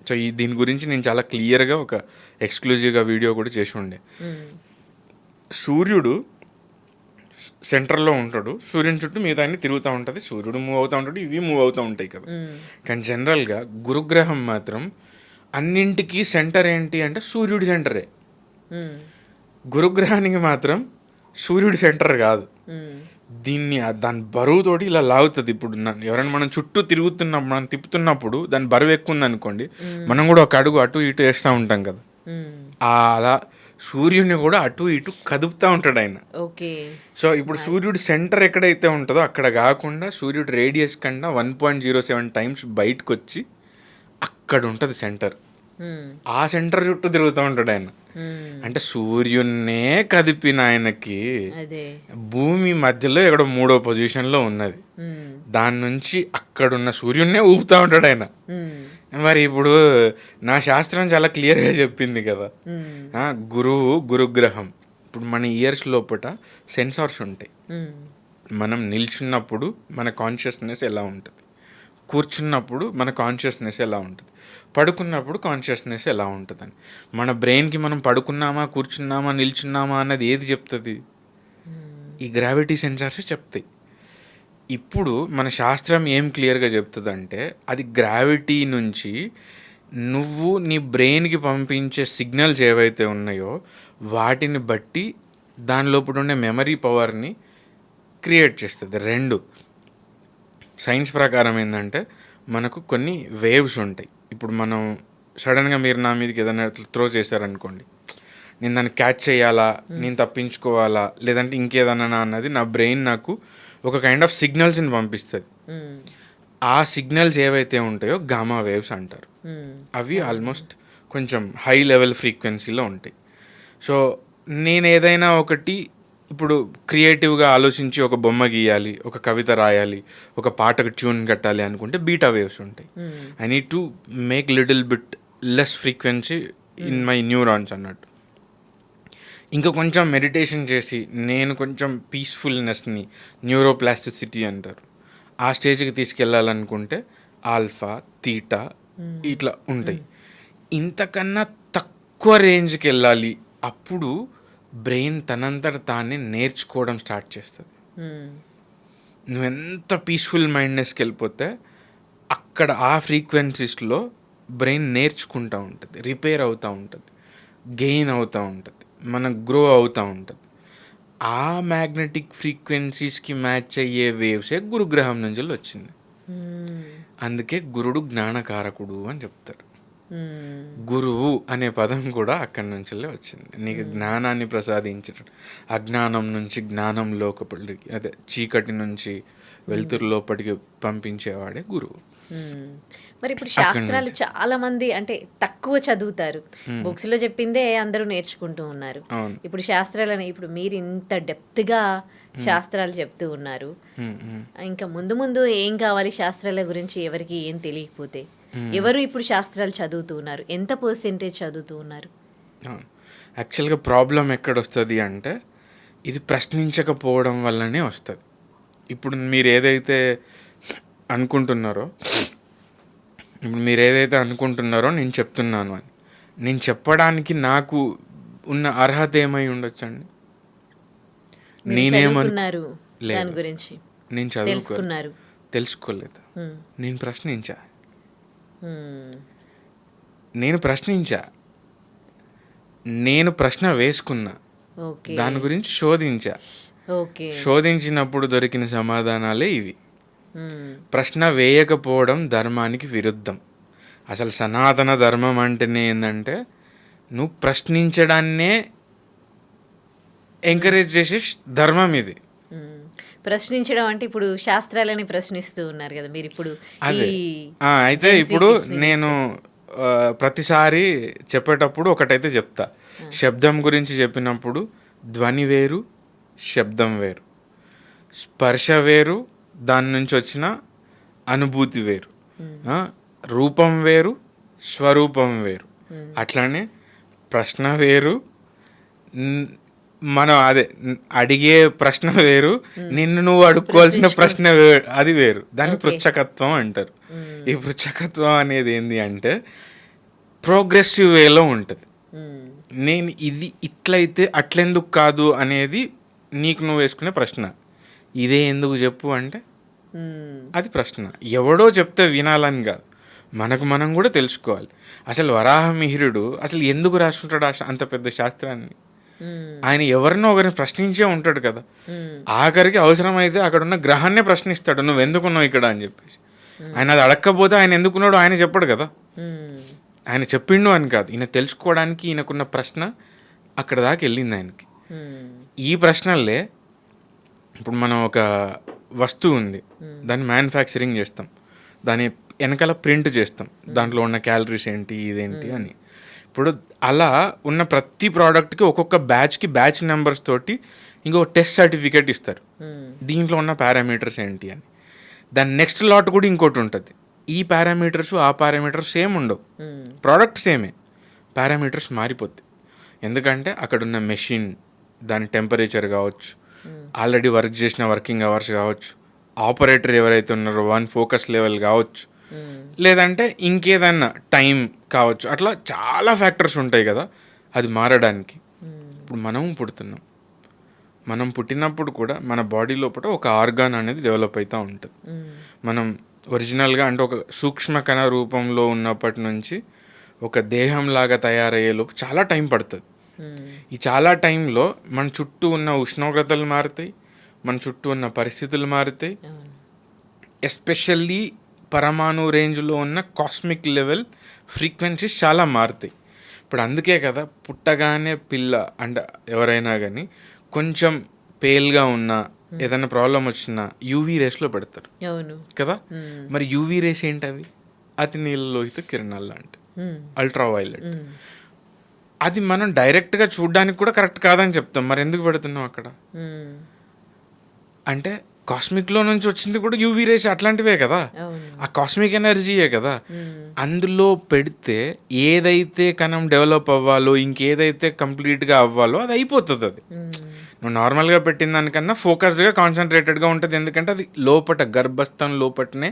సో దీని గురించి నేను చాలా క్లియర్గా ఒక ఎక్స్క్లూజివ్గా వీడియో కూడా చేసి ఉండే. సూర్యుడు సెంటర్లో ఉంటాడు, సూర్యుని చుట్టూ మిగతా అన్ని తిరుగుతూ ఉంటుంది, సూర్యుడు మూవ్ అవుతూ ఉంటాడు, ఇవి మూవ్ అవుతూ ఉంటాయి కదా. కానీ జనరల్గా గురుగ్రహం మాత్రం అన్నింటికీ సెంటర్ ఏంటి అంటే సూర్యుడి సెంటరే. గురుగ్రహానికి మాత్రం సూర్యుడి సెంటర్ కాదు. దాని బరువుతోటి ఇలా లాగుతుంది. ఇప్పుడు ఎవరైనా మనం చుట్టూ తిరుగుతున్నప్పుడు, మనం తిప్పుతున్నప్పుడు దాని బరువు ఎక్కువ ఉంది అనుకోండి, మనం కూడా ఒక అడుగు అటు ఇటు వేస్తూ ఉంటాం కదా. అలా సూర్యుడిని కూడా అటు ఇటు కదుపుతూ ఉంటాడు ఆయన. సో ఇప్పుడు సూర్యుడి సెంటర్ ఎక్కడైతే ఉంటుందో అక్కడ కాకుండా సూర్యుడి రేడియస్ కన్నా 1.07 టైమ్స్ బయటకు వచ్చి అక్కడ ఉంటుంది సెంటర్. ఆ సెంటర్ చుట్టూ తిరుగుతూ ఉంటాడు ఆయన. అంటే సూర్యున్నే కదిపిన ఆయనకి భూమి మధ్యలో ఎక్కడో 3వ పొజిషన్లో ఉన్నది. దాని నుంచి అక్కడున్న సూర్యున్నే ఊపుతూ ఉంటాడు ఆయన. మరి ఇప్పుడు నా శాస్త్రం చాలా క్లియర్గా చెప్పింది కదా, గురువు గురుగ్రహం. ఇప్పుడు మన ఇయర్స్ లోపల సెన్సార్స్ ఉంటాయి. మనం నిల్చున్నప్పుడు మన కాన్షియస్నెస్ ఎలా ఉంటుంది, కూర్చున్నప్పుడు మన కాన్షియస్నెస్ ఎలా ఉంటుంది, పడుకున్నప్పుడు కాన్షియస్నెస్ ఎలా ఉంటుందని. మన బ్రెయిన్కి మనం పడుకున్నామా, కూర్చున్నామా, నిల్చున్నామా అన్నది ఏది చెప్తుంది? ఈ గ్రావిటీ సెన్సార్స్ చెప్తాయి. ఇప్పుడు మన శాస్త్రం ఏం క్లియర్గా చెప్తుందంటే, అది గ్రావిటీ నుంచి నువ్వు నీ బ్రెయిన్కి పంపించే సిగ్నల్స్ ఏవైతే ఉన్నాయో వాటిని బట్టి దాని లోపల ఉండే మెమరీ పవర్ని క్రియేట్ చేస్తుంది. 2 సైన్స్ ప్రకారం ఏంటంటే మనకు కొన్ని వేవ్స్ ఉంటాయి. ఇప్పుడు మనం సడన్గా మీరు నా మీదకి ఏదైనా త్రో చేశారనుకోండి, నేను దాన్ని క్యాచ్ చేయాలా, నేను తప్పించుకోవాలా, లేదంటే ఇంకేదన్నా అన్నది నా బ్రెయిన్ నాకు ఒక కైండ్ ఆఫ్ సిగ్నల్స్ని పంపిస్తుంది. ఆ సిగ్నల్స్ ఏవైతే ఉంటాయో గామా వేవ్స్ అంటారు. అవి ఆల్మోస్ట్ కొంచెం హై లెవెల్ ఫ్రీక్వెన్సీలో ఉంటాయి. సో నేను ఏదైనా ఒకటి ఇప్పుడు క్రియేటివ్గా ఆలోచించి ఒక బొమ్మ గీయాలి, ఒక కవిత రాయాలి, ఒక పాటకు ట్యూన్ కట్టాలి అనుకుంటే బీటా వేవ్స్ ఉంటాయి. I need to make little bit less frequency in my neurons అన్నట్టు. ఇంకా కొంచెం మెడిటేషన్ చేసి నేను కొంచెం పీస్ఫుల్నెస్ని, న్యూరోప్లాస్టిసిటీ అంటారు, ఆ స్టేజ్కి తీసుకెళ్ళాలనుకుంటే ఆల్ఫా, తీటా ఇట్లా ఉంటాయి. ఇంతకన్నా తక్కువ రేంజ్కి వెళ్ళాలి, అప్పుడు బ్రెయిన్ తనంతట తానే నేర్చుకోవడం స్టార్ట్ చేస్తుంది. నువ్వెంత పీస్ఫుల్ మైండ్నెస్కి వెళ్ళిపోతే అక్కడ ఆ ఫ్రీక్వెన్సీస్లో బ్రెయిన్ నేర్చుకుంటూ ఉంటుంది, రిపేర్ అవుతూ ఉంటుంది, గెయిన్ అవుతూ ఉంటుంది, మనం గ్రో అవుతూ ఉంటుంది. ఆ మ్యాగ్నెటిక్ ఫ్రీక్వెన్సీస్కి మ్యాచ్ అయ్యే వేవ్సే గురుగ్రహం నుంచి వచ్చింది. అందుకే గురుడు జ్ఞానకారకుడు అని చెప్తారు. గురువు అనే పదం కూడా అక్కడి నుంచి వచ్చింది. నీకు జ్ఞానాన్ని ప్రసాదించడం, అజ్ఞానం నుంచి జ్ఞానం లోపలికి, అదే చీకటి నుంచి వెలుతురు లోపలికి పంపించేవాడే గురువు. మరి ఇప్పుడు శాస్త్రాలు చాలా మంది అంటే తక్కువ చదువుతారు, బుక్స్ లో చెప్పిందే అందరూ నేర్చుకుంటూ ఉన్నారు. ఇప్పుడు శాస్త్రాలని ఇప్పుడు మీరు ఇంత డెప్త్ గా శాస్త్రాలు చెప్తూ ఉన్నారు, ఇంకా ముందు ముందు ఏం కావాలి శాస్త్రాల గురించి ఎవరికి ఏం తెలియకపోతే? ఎవరు ఇప్పుడు శాస్త్రాలు చదువుతూ ఉన్నారు, ఎంత పర్సెంటేజ్ చదువుతూ ఉన్నారు? యాక్చువల్గా ప్రాబ్లం ఎక్కడొస్తుంది అంటే ఇది ప్రశ్నించకపోవడం వల్లనే వస్తుంది. ఇప్పుడు మీరు ఏదైతే అనుకుంటున్నారో నేను చెప్తున్నాను అని, నేను చెప్పడానికి నాకు ఉన్న అర్హత ఏమై ఉండొచ్చండి? నేనేమనుకున్నారు దాని గురించి? నేను చదువుకున్నారు, తెలుసుకోలేదు, నేను ప్రశ్నించా, నేను ప్రశ్న వేసుకున్నా, దాని గురించి శోధించినప్పుడు దొరికిన సమాధానాలే ఇవి. ప్రశ్న వేయకపోవడం ధర్మానికి విరుద్ధం. అసలు సనాతన ధర్మం అంటేనే ఏంటంటే నువ్వు ప్రశ్నించడాన్నే ఎంకరేజ్ చేసే ధర్మం ఇది. ప్రశ్నించడం అంటే ఇప్పుడు శాస్త్రాలని ప్రశ్నిస్తూ ఉన్నారు కదా మీరు ఇప్పుడు. అయితే ఇప్పుడు నేను ప్రతిసారి చెప్పేటప్పుడు ఒకటైతే చెప్తా, శబ్దం గురించి చెప్పినప్పుడు ధ్వని వేరు, శబ్దం వేరు, స్పర్శ వేరు, దాని నుంచి వచ్చిన అనుభూతి వేరు, రూపం వేరు, స్వరూపం వేరు. అట్లానే ప్రశ్న వేరు, మనం అదే అడిగే ప్రశ్న వేరు, నిన్ను నువ్వు అడుక్కోవాల్సిన ప్రశ్న అది వేరు. దాన్ని పృచ్ఛకత్వం అంటారు. ఈ పృచ్ఛకత్వం అనేది ఏంటి అంటే ప్రోగ్రెసివ్ వేలో ఉంటుంది. నేను ఇది ఇట్లయితే అట్లెందుకు కాదు అనేది నీకు నువ్వు వేసుకునే ప్రశ్న. ఇదే ఎందుకు చెప్పు అంటే అది ప్రశ్న. ఎవడో చెప్తే వినాలని కాదు, మనకు మనం కూడా తెలుసుకోవాలి. అసలు వరాహమిహిరుడు అసలు ఎందుకు రాసుకుంటాడు అంత పెద్ద శాస్త్రాన్ని? ఆయన ఎవరినో ఒకరిని ప్రశ్నించే ఉంటాడు కదా. ఆఖరికి అవసరమైతే అక్కడ ఉన్న గ్రహాన్నే ప్రశ్నిస్తాడు, నువ్వు ఎందుకున్నావు ఇక్కడ అని చెప్పేసి. ఆయన అది అడగకపోతే ఆయన ఎందుకున్నాడు ఆయన చెప్పడు కదా. ఆయన చెప్పిండు అని కాదు, ఈయన తెలుసుకోవడానికి ఈయనకున్న ప్రశ్న అక్కడ దాకా వెళ్ళింది ఆయనకి. ఈ ప్రశ్నలే ఇప్పుడు మనం ఒక వస్తువు ఉంది, దాన్ని మ్యానుఫ్యాక్చరింగ్ చేస్తాం, దాని వెనకాల ప్రింట్ చేస్తాం, దాంట్లో ఉన్న క్యాలరీస్ ఏంటి ఇదేంటి అని. ఇప్పుడు అలా ఉన్న ప్రతి ప్రోడక్ట్కి ఒక్కొక్క బ్యాచ్కి బ్యాచ్ నెంబర్స్ తోటి ఇంకో టెస్ట్ సర్టిఫికేట్ ఇస్తారు, దీంట్లో ఉన్న పారామీటర్స్ ఏంటి అని. దాని నెక్స్ట్ లాట్ కూడా ఇంకోటి ఉంటుంది, ఈ పారామీటర్స్ ఆ పారామీటర్స్ సేమ్ ఉండవు, ప్రోడక్ట్ సేమే, పారామీటర్స్ మారిపోతాయి. ఎందుకంటే అక్కడున్న మెషిన్, దాని టెంపరేచర్ కావచ్చు, ఆల్రెడీ వర్క్ చేసిన వర్కింగ్ అవర్స్ కావచ్చు, ఆపరేటర్ ఎవరైతే ఉన్నారో వన్ ఫోకస్ లెవెల్ కావచ్చు, లేదంటే ఇంకేదన్నా టైం కావచ్చు. అట్లా చాలా ఫ్యాక్టర్స్ ఉంటాయి కదా అది మారడానికి. ఇప్పుడు మనం పుడుతున్నాం, మనం పుట్టినప్పుడు కూడా మన బాడీ లోపల ఒక ఆర్గాన్ అనేది డెవలప్ అవుతూ ఉంటుంది. మనం ఒరిజినల్గా అంటే ఒక సూక్ష్మ కణ రూపంలో ఉన్నప్పటి నుంచి ఒక దేహంలాగా తయారయ్యే లోపు చాలా టైం పడుతుంది. ఈ చాలా టైంలో మన చుట్టూ ఉన్న ఉష్ణోగ్రతలు మారుతాయి, మన చుట్టూ ఉన్న పరిస్థితులు మారుతాయి. ఎస్పెషల్లీ పరమాణు రేంజ్లో ఉన్న కాస్మిక్ లెవెల్ ఫ్రీక్వెన్సీస్ చాలా మారుతాయి. ఇప్పుడు అందుకే కదా పుట్టగానే పిల్ల అంటే ఎవరైనా కానీ కొంచెం పేల్గా ఉన్నా ఏదైనా ప్రాబ్లం వచ్చినా యూవీ రేస్లో పెడతారు కదా. మరి యూవీ రేస్ ఏంటి? అవి అతి నీళ్ళలోహిత కిరణాలు లాంటి అల్ట్రా వైలెట్. అది మనం డైరెక్ట్గా చూడడానికి కూడా కరెక్ట్ కాదని చెప్తాం, మరి ఎందుకు పెడుతున్నాం అక్కడ అంటే కాస్మిక్లో నుంచి వచ్చింది కూడా యూవీ రేస్ అట్లాంటివే కదా, ఆ కాస్మిక్ ఎనర్జీయే కదా. అందులో పెడితే ఏదైతే కణం డెవలప్ అవ్వాలో ఇంకేదైతే కంప్లీట్గా అవ్వాలో అది అయిపోతుంది. అది నువ్వు నార్మల్గా పెట్టిన దానికన్నా ఫోకస్డ్గా కాన్సన్ట్రేటెడ్గా ఉంటుంది. ఎందుకంటే అది లోపట గర్భస్థం లోపటనే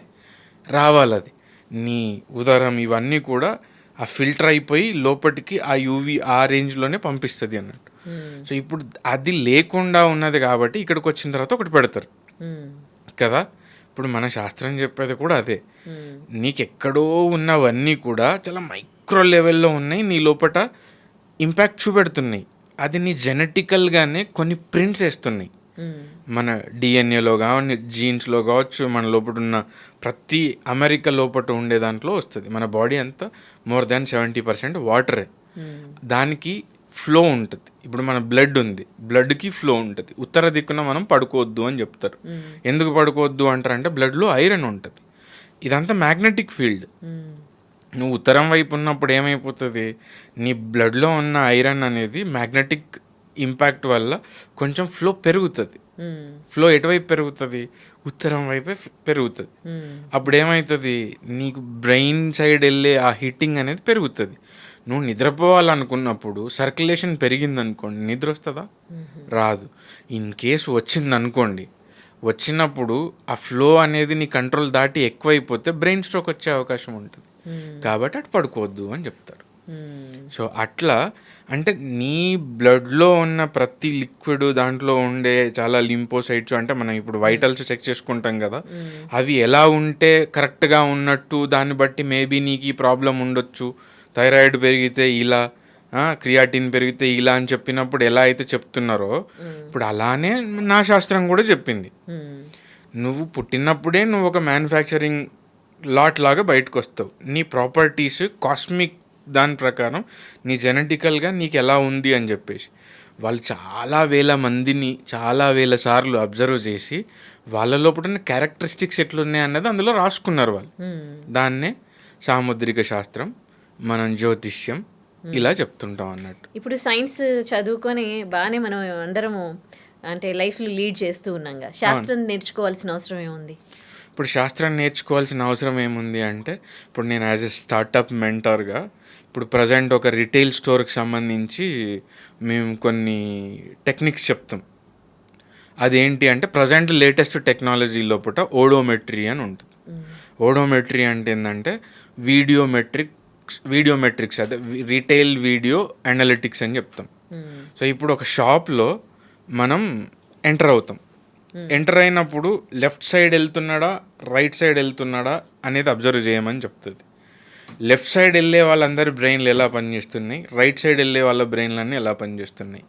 రావాలి. అది నీ ఉదరం ఇవన్నీ కూడా ఆ ఫిల్టర్ అయిపోయి లోపటికి ఆ యూవీ ఆ రేంజ్లోనే పంపిస్తుంది అన్నట్టు. సో ఇప్పుడు అది లేకుండా ఉన్నది కాబట్టి ఇక్కడికి వచ్చిన తర్వాత ఒకటి పెడతారు కదా. ఇప్పుడు మన శాస్త్రం చెప్పేది కూడా అదే, నీకెక్కడో ఉన్నవన్నీ కూడా చాలా మైక్రో లెవెల్లో ఉన్నాయి, నీ లోపల ఇంపాక్ట్ చూపెడుతున్నాయి. అది నీ జెనెటికల్గానే కొన్ని ప్రింట్స్ వేస్తున్నాయి, మన డిఎన్ఏలో కావచ్చు, జీన్స్లో కావచ్చు, మన లోపల ఉన్న ప్రతి అమెరికా లోపల ఉండే దాంట్లో వస్తుంది. మన బాడీ అంతా మోర్ దాన్ 70% వాటరే, దానికి ఫ్లో ఉంటుంది. ఇప్పుడు మన బ్లడ్ ఉంది, బ్లడ్కి ఫ్లో ఉంటుంది. ఉత్తర దిక్కున మనం పడుకోవద్దు అని చెప్తారు. ఎందుకు పడుకోవద్దు అంటారంటే బ్లడ్లో ఐరన్ ఉంటుంది. ఇదంతా మ్యాగ్నెటిక్ ఫీల్డ్. నువ్వు ఉత్తరం వైపు ఉన్నప్పుడు ఏమైపోతుంది, నీ బ్లడ్లో ఉన్న ఐరన్ అనేది మ్యాగ్నెటిక్ ఇంపాక్ట్ వల్ల కొంచెం ఫ్లో పెరుగుతుంది. ఫ్లో ఎటువైపు పెరుగుతుంది, ఉత్తరం వైపే పెరుగుతుంది. అప్పుడు ఏమవుతుంది, నీకు బ్రెయిన్ సైడ్ వెళ్ళే ఆ హీటింగ్ అనేది పెరుగుతుంది. నువ్వు నిద్రపోవాలనుకున్నప్పుడు సర్క్యులేషన్ పెరిగిందనుకోండి, నిద్ర వస్తుందా? రాదు. ఇన్ కేసు వచ్చిందనుకోండి, వచ్చినప్పుడు ఆ ఫ్లో అనేది నీ కంట్రోల్ దాటి ఎక్కువైపోతే బ్రెయిన్ స్ట్రోక్ వచ్చే అవకాశం ఉంటుంది. కాబట్టి అటు పడుకోవద్దు అని చెప్తారు. సో అట్లా అంటే నీ బ్లడ్లో ఉన్న ప్రతి లిక్విడ్, దాంట్లో ఉండే చాలా లింపోసైట్స్ అంటే మనం ఇప్పుడు వైటల్స్ చెక్ చేసుకుంటాం కదా, అవి ఎలా ఉంటే కరెక్ట్గా ఉన్నట్టు దాన్ని బట్టి మేబీ నీకు ఈ ప్రాబ్లం ఉండొచ్చు. థైరాయిడ్ పెరిగితే ఇలా, క్రియాటిన్ పెరిగితే ఇలా అని చెప్పినప్పుడు ఎలా అయితే చెప్తున్నారో ఇప్పుడు అలానే నా శాస్త్రం కూడా చెప్పింది. నువ్వు పుట్టినప్పుడే నువ్వు ఒక మ్యానుఫ్యాక్చరింగ్ లాట్ లాగా బయటకు వస్తావు. నీ ప్రాపర్టీస్ కాస్మిక్ దాని ప్రకారం నీ జెనెటికల్గా నీకు ఎలా ఉంది అని చెప్పేసి వాళ్ళు చాలా వేల మందిని చాలా వేల సార్లు అబ్జర్వ్ చేసి వాళ్ళ లోపల క్యారెక్టరిస్టిక్స్ ఎట్లున్నాయి అన్నది అందులో రాసుకున్నారు వాళ్ళు. దాన్నే సాముద్రిక శాస్త్రం, మనం జ్యోతిష్యం ఇలా చెప్తుంటాం అన్నట్టు. ఇప్పుడు సైన్స్ చదువుకొని బాగానే మనం అందరము అంటే లైఫ్లో లీడ్ చేస్తూ ఉన్నాం, శాస్త్రం నేర్చుకోవాల్సిన అవసరం ఏముంది? ఇప్పుడు శాస్త్రం నేర్చుకోవాల్సిన అవసరం ఏముంది అంటే, ఇప్పుడు నేను యాజ్ ఎ స్టార్టప్ మెంటర్గా ఇప్పుడు ప్రజెంట్ ఒక రిటైల్ స్టోర్కి సంబంధించి మేము కొన్ని టెక్నిక్స్ చెప్తాం. అదేంటి అంటే ప్రజెంట్ లేటెస్ట్ టెక్నాలజీ లోపల ఓడోమెట్రీ అని ఉంటుంది. ఓడోమెట్రీ అంటే ఏంటంటే వీడియోమెట్రిక్స్ అదే రిటైల్ వీడియో అనలిటిక్స్ అని చెప్తాం. సో ఇప్పుడు ఒక షాప్లో మనం ఎంటర్ అవుతాం. ఎంటర్ అయినప్పుడు లెఫ్ట్ సైడ్ వెళ్తున్నాడా రైట్ సైడ్ వెళ్తున్నాడా అనేది అబ్జర్వ్ చేయమని చెప్తుంది. లెఫ్ట్ సైడ్ వెళ్ళే వాళ్ళందరి బ్రెయిన్లు ఎలా పనిచేస్తున్నాయి, రైట్ సైడ్ వెళ్ళే వాళ్ళ బ్రెయిన్లన్నీ ఎలా పనిచేస్తున్నాయి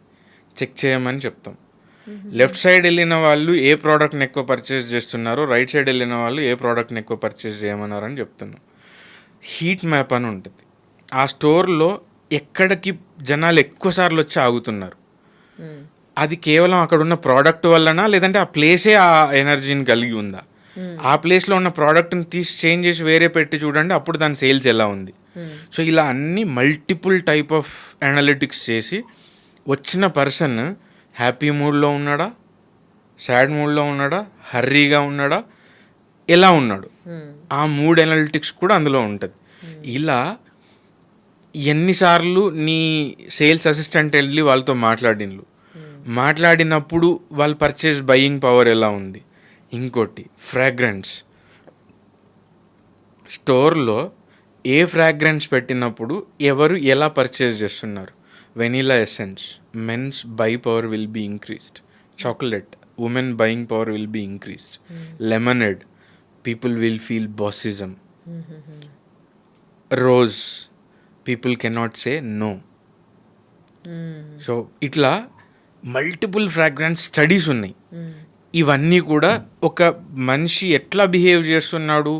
చెక్ చేయమని చెప్తాం. లెఫ్ట్ సైడ్ వెళ్ళిన వాళ్ళు ఏ ప్రోడక్ట్ని ఎక్కువ పర్చేస్ చేస్తున్నారో, రైట్ సైడ్ వెళ్ళిన వాళ్ళు ఏ ప్రోడక్ట్ని ఎక్కువ పర్చేస్ చేయమన్నారని చెప్తున్నాం. హీట్ మ్యాప్ అని ఉంటుంది. ఆ స్టోర్లో ఎక్కడికి జనాలు ఎక్కువ సార్లు వచ్చి ఆగుతున్నారు, అది కేవలం అక్కడ ఉన్న ప్రోడక్ట్ వల్లనా లేదంటే ఆ ప్లేసే ఆ ఎనర్జీని కలిగి ఉందా, ఆ ప్లేస్లో ఉన్న ప్రోడక్ట్ని తీసి చేంజ్ చేసి వేరే పెట్టి చూడండి అప్పుడు దాని సేల్స్ ఎలా ఉంది. సో ఇలా అన్ని మల్టిపుల్ టైప్ ఆఫ్ అనలిటిక్స్ చేసి వచ్చిన పర్సన్ హ్యాపీ మూడ్లో ఉన్నాడా, సాడ్ మూడ్లో ఉన్నాడా, హర్రీగా ఉన్నాడా, ఎలా ఉన్నాడు, ఆ మూడ్ అనలిటిక్స్ కూడా అందులో ఉంటుంది. ఇలా ఎన్నిసార్లు నీ సేల్స్ అసిస్టెంట్ వెళ్ళి వాళ్ళతో మాట్లాడినప్పుడు వాళ్ళ పర్చేస్ బయింగ్ పవర్ ఎలా ఉంది. ఇంకోటి ఫ్రాగ్రెన్స్, స్టోర్లో ఏ ఫ్రాగ్రెన్స్ పెట్టినప్పుడు ఎవరు ఎలా పర్చేస్ చేస్తున్నారు. Vanilla essence, men's buy power will be increased. Chocolate, women buying power will be increased. Lemonade, people will feel bossism. Rose, people cannot say no. So ఇట్లా multiple fragrance studies ఉన్నాయి. ఇవన్నీ కూడా ఒక మనిషి ఎట్లా బిహేవ్ చేస్తున్నాడు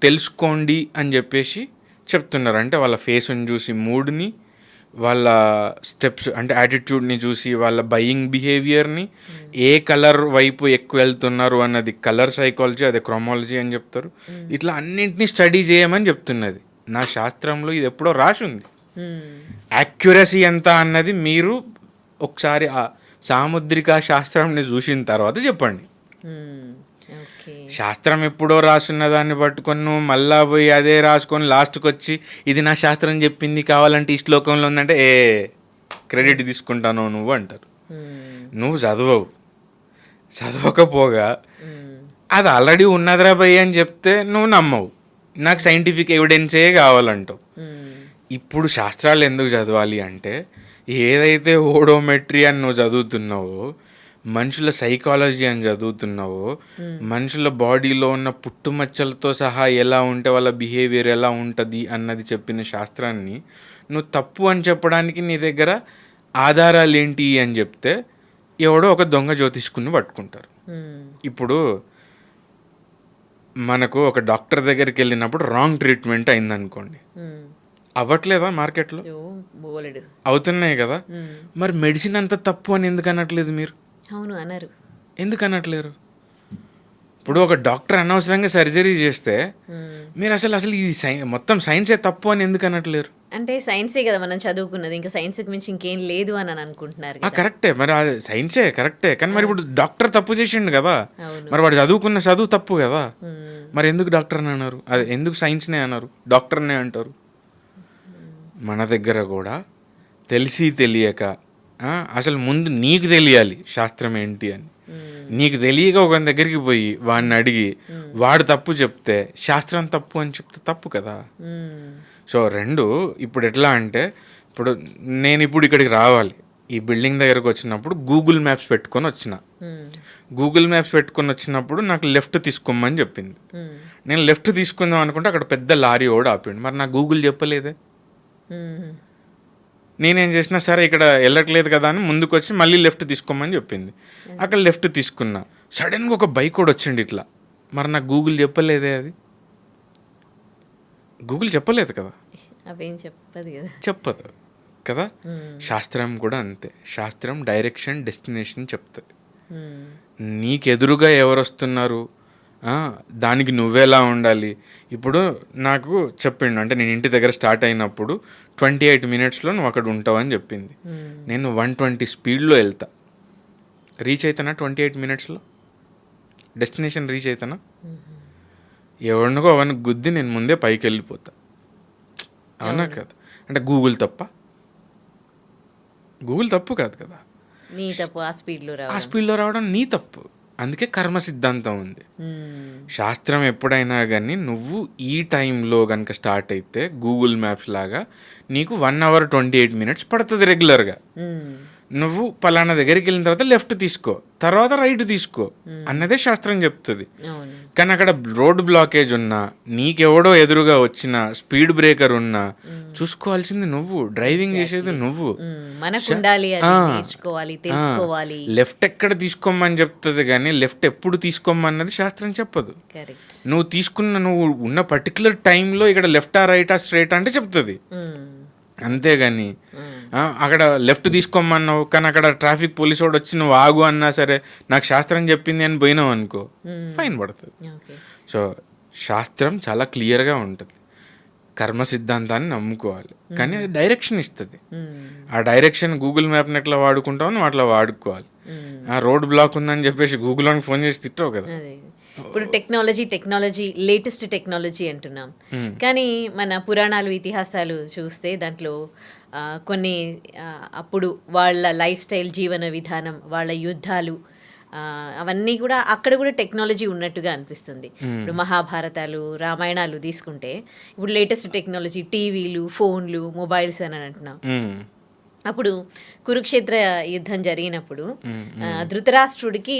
తెలుసుకోండి అని చెప్పేసి చెప్తున్నారు. అంటే వాళ్ళ ఫేస్ని చూసి మూడ్ని, వాళ్ళ స్టెప్స్ అంటే యాటిట్యూడ్ని చూసి వాళ్ళ బయింగ్ బిహేవియర్ని, ఏ కలర్ వైపు ఎక్కువ వెళ్తున్నారు అన్నది కలర్ సైకాలజీ, అదే క్రోమాలజీ అని చెప్తారు. ఇట్లా అన్నింటినీ స్టడీ చేయమని చెప్తున్నది. నా శాస్త్రంలో ఇది ఎప్పుడో రాసి ఉంది. యాక్యురసీ ఎంత అన్నది మీరు ఒకసారి ఆ సాముద్రిక శాస్త్రంని చూసిన తర్వాత చెప్పండి. శాస్త్రం ఎప్పుడో రాసున్న దాన్ని పట్టుకొని నువ్వు మళ్ళా పోయి అదే రాసుకొని లాస్ట్కి వచ్చి ఇది నా శాస్త్రం చెప్పింది కావాలంటే ఈ శ్లోకంలో ఉందంటే క్రెడిట్ తీసుకుంటాను నువ్వు అంటారు. నువ్వు చదవకపోగా అది ఆల్రెడీ ఉన్నదిరా భయ్య అని చెప్తే నువ్వు నమ్మవు. నాకు సైంటిఫిక్ ఎవిడెన్సే కావాలంటావు. ఇప్పుడు శాస్త్రాలు ఎందుకు చదవాలి అంటే ఏదైతే ఓడోమెట్రీ అని నువ్వు చదువుతున్నావో, మనుషుల సైకాలజీ అని చదువుతున్నావో, మనుషుల బాడీలో ఉన్న పుట్టుమచ్చలతో సహా ఎలా ఉంటే వాళ్ళ బిహేవియర్ ఎలా ఉంటుంది అన్నది చెప్పిన శాస్త్రాన్ని నువ్వు తప్పు అని చెప్పడానికి నీ దగ్గర ఆధారాలు ఏంటి అని చెప్తే ఎవడో ఒక దొంగ జ్యోతిష్కుని పట్టుకుంటారు. ఇప్పుడు మనకు ఒక డాక్టర్ దగ్గరికి వెళ్ళినప్పుడు రాంగ్ ట్రీట్మెంట్ అయిందనుకోండి, అవ్వట్లేదా మార్కెట్లో? అవుతున్నాయి కదా. మరి మెడిసిన్ అంత తప్పు అని ఎందుకు అనట్లేదు మీరు? అవును అన్నారు. ఎందుకు అనట్లేరు? ఇప్పుడు ఒక డాక్టర్ అనవసరంగా సర్జరీ చేస్తే మీరు అసలు ఇది మొత్తం సైన్సే తప్పు అని ఎందుకు అనట్లేరు? అంటే సైన్సే కదా మనం చదువుకున్నది, ఇంకా సైన్స్కి మించి ఇంకేం లేదు అని అనుకుంటున్నారు. కరెక్టే, మరి అది సైన్సే కరెక్టే, కానీ మరి ఇప్పుడు డాక్టర్ తప్పు చేసిండు కదా, మరి వాడు చదువుకున్న చదువు తప్పు కదా, మరి ఎందుకు డాక్టర్ అని అన్నారు? అది ఎందుకు సైన్స్నే అన్నారు, డాక్టర్నే అంటారు? మన దగ్గర కూడా తెలిసి తెలియక అసలు ముందు నీకు తెలియాలి శాస్త్రం ఏంటి అని. నీకు తెలియక ఒక దగ్గరికి పోయి వాడిని అడిగి వాడు తప్పు చెప్తే శాస్త్రం తప్పు అని చెప్తే తప్పు కదా. సో రెండు ఇప్పుడు ఎట్లా అంటే, ఇప్పుడు నేను ఇప్పుడు ఇక్కడికి రావాలి, ఈ బిల్డింగ్ దగ్గరకు వచ్చినప్పుడు గూగుల్ మ్యాప్స్ పెట్టుకొని వచ్చిన. గూగుల్ మ్యాప్స్ పెట్టుకొని వచ్చినప్పుడు నాకు లెఫ్ట్ తీసుకోమని చెప్పింది. నేను లెఫ్ట్ తీసుకుందాం అనుకుంటే అక్కడ పెద్ద లారీ ఓడి ఆపిండు. మరి నాకు గూగుల్ చెప్పలేదే. నేనేం చేసినా సరే ఇక్కడ వెళ్ళట్లేదు కదా అని ముందుకు వచ్చి మళ్ళీ లెఫ్ట్ తీసుకోమని చెప్పింది. అక్కడ లెఫ్ట్ తీసుకున్నా, సడన్గా ఒక బైక్ కూడా వచ్చిండు ఇట్లా. మరి నాకు గూగుల్ చెప్పలేదే, అది గూగుల్ చెప్పలేదు కదా, చెప్పదు కదా. శాస్త్రం కూడా అంతే. శాస్త్రం డైరెక్షన్, డెస్టినేషన్ చెప్తుంది. నీకెదురుగా ఎవరు వస్తున్నారు, దానికి నువ్వెలా ఉండాలి. ఇప్పుడు నాకు చెప్పిండు, అంటే నేను ఇంటి దగ్గర స్టార్ట్ అయినప్పుడు 28 minutesలో నువ్వు అక్కడ ఉంటావు అని చెప్పింది. నేను 120 స్పీడ్లో వెళ్తా, రీచ్ అవుతానా 28 minutesలో? డెస్టినేషన్ రీచ్ అవుతానా? ఎవరినో అవన్నీ గుద్ది నేను ముందే పైకి వెళ్ళిపోతా, అవునా కదా. అంటే గూగుల్ తప్ప? గూగుల్ తప్పు కాదు కదా, నీ తప్పు ఆ స్పీడ్లో ఆ రావడం. స్పీడ్లో రావడం నీ తప్పు. అందుకే కర్మ సిద్ధాంతం ఉంది. శాస్త్రం ఎప్పుడైనా కానీ నువ్వు ఈ టైంలో కనుక స్టార్ట్ అయితే గూగుల్ మ్యాప్స్ లాగా నీకు 1 hour 28 minutes పడుతుంది రెగ్యులర్గా. నువ్వు పలానా దగ్గరికి వెళ్ళిన తర్వాత లెఫ్ట్ తీసుకో, తర్వాత రైట్ తీసుకో అన్నదే శాస్త్రం చెప్తుంది. అవును. కానీ అక్కడ రోడ్ బ్లాకేజ్ ఉన్నా, నీకెవడో ఎదురుగా వచ్చిన స్పీడ్ బ్రేకర్ ఉన్నా చూసుకోవాల్సింది నువ్వు, డ్రైవింగ్ చేసేది నువ్వు. మనకు ఉండాలి, అది నేర్చుకోవాలి, తెలుసుకోవాలి. లెఫ్ట్ ఎక్కడ తీసుకోమని చెప్తుంది కానీ లెఫ్ట్ ఎప్పుడు తీసుకోమన్నది శాస్త్రం చెప్పదు. కరెక్ట్. నువ్వు ఉన్న పర్టికులర్ టైంలో ఇక్కడ లెఫ్టా రైటా స్ట్రైట్ అంటే చెప్తుంది. అంతేగాని అక్కడ లెఫ్ట్ తీసుకోమన్నావు కానీ అక్కడ ట్రాఫిక్ పోలీస్ వాడు వచ్చి నువ్వు ఆగు అన్నా సరే నాకు శాస్త్రం చెప్పింది అని పోయినావు అనుకో, ఫైన్ పడుతుంది. సో శాస్త్రం చాలా క్లియర్గా ఉంటుంది. కర్మ సిద్ధాంతాన్ని నమ్ముకోవాలి, కానీ అది డైరెక్షన్ ఇస్తుంది. ఆ డైరెక్షన్ గూగుల్ మ్యాప్ని ఎట్లా వాడుకుంటావు నువ్వు అట్లా వాడుకోవాలి. ఆ రోడ్ బ్లాక్ ఉందని చెప్పేసి గూగుల్ అని ఫోన్ చేసి తిట్టావు కదా. ఇప్పుడు టెక్నాలజీ లేటెస్ట్ టెక్నాలజీ అంటున్నాం, కానీ మన పురాణాలు ఇతిహాసాలు చూస్తే దాంట్లో కొన్ని అప్పుడు వాళ్ళ లైఫ్ స్టైల్, జీవన విధానం, వాళ్ళ యుద్ధాలు, అవన్నీ కూడా అక్కడ కూడా టెక్నాలజీ ఉన్నట్టుగా అనిపిస్తుంది. ఇప్పుడు మహాభారతాలు, రామాయణాలు తీసుకుంటే ఇప్పుడు లేటెస్ట్ టెక్నాలజీ, టీవీలు, ఫోన్లు, మొబైల్స్ అని అంటున్నాం. అప్పుడు కురుక్షేత్ర యుద్ధం జరిగినప్పుడు ధృతరాష్ట్రుడికి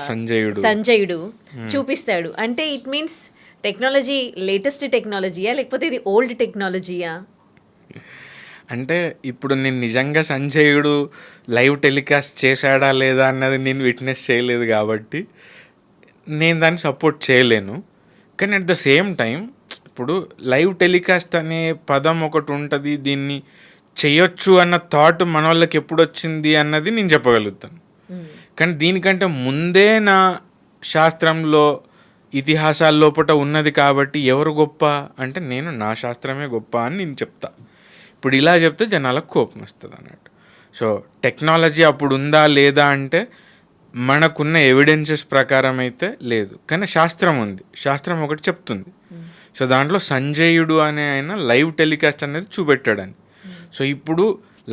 సంజయుడు చూపిస్తాడు. అంటే ఇట్ మీన్స్ టెక్నాలజీ లేటెస్ట్ టెక్నాలజీయా లేకపోతే ఇది ఓల్డ్ టెక్నాలజీయా? అంటే ఇప్పుడు నేను నిజంగా సంజయుడు లైవ్ టెలికాస్ట్ చేశాడా లేదా అన్నది నేను విట్నెస్ చేయలేదు కాబట్టి నేను దాన్ని సపోర్ట్ చేయలేను. కానీ అట్ ద సేమ్ టైం ఇప్పుడు లైవ్ టెలికాస్ట్ అనే పదం ఒకటి ఉంటుంది, దీన్ని చేయొచ్చు అన్న థాట్ మన వాళ్ళకి ఎప్పుడు వచ్చింది అన్నది నేను చెప్పగలుగుతాను. కానీ దీనికంటే ముందే నా శాస్త్రంలో ఇతిహాసాల లోపల ఉన్నది కాబట్టి ఎవరు గొప్ప అంటే నేను నా శాస్త్రమే గొప్ప అని నేను చెప్తా. ఇప్పుడు ఇలా చెప్తే జనాలకు కోపం వస్తుంది అన్నట్టు. సో టెక్నాలజీ అప్పుడు ఉందా లేదా అంటే మనకున్న ఎవిడెన్సెస్ ప్రకారం అయితే లేదు, కానీ శాస్త్రం ఉంది. శాస్త్రం ఒకటి చెప్తుంది. సో దాంట్లో సంజయుడు అనే ఆయన లైవ్ టెలికాస్ట్ అనేది చూపెట్టాడని. సో ఇప్పుడు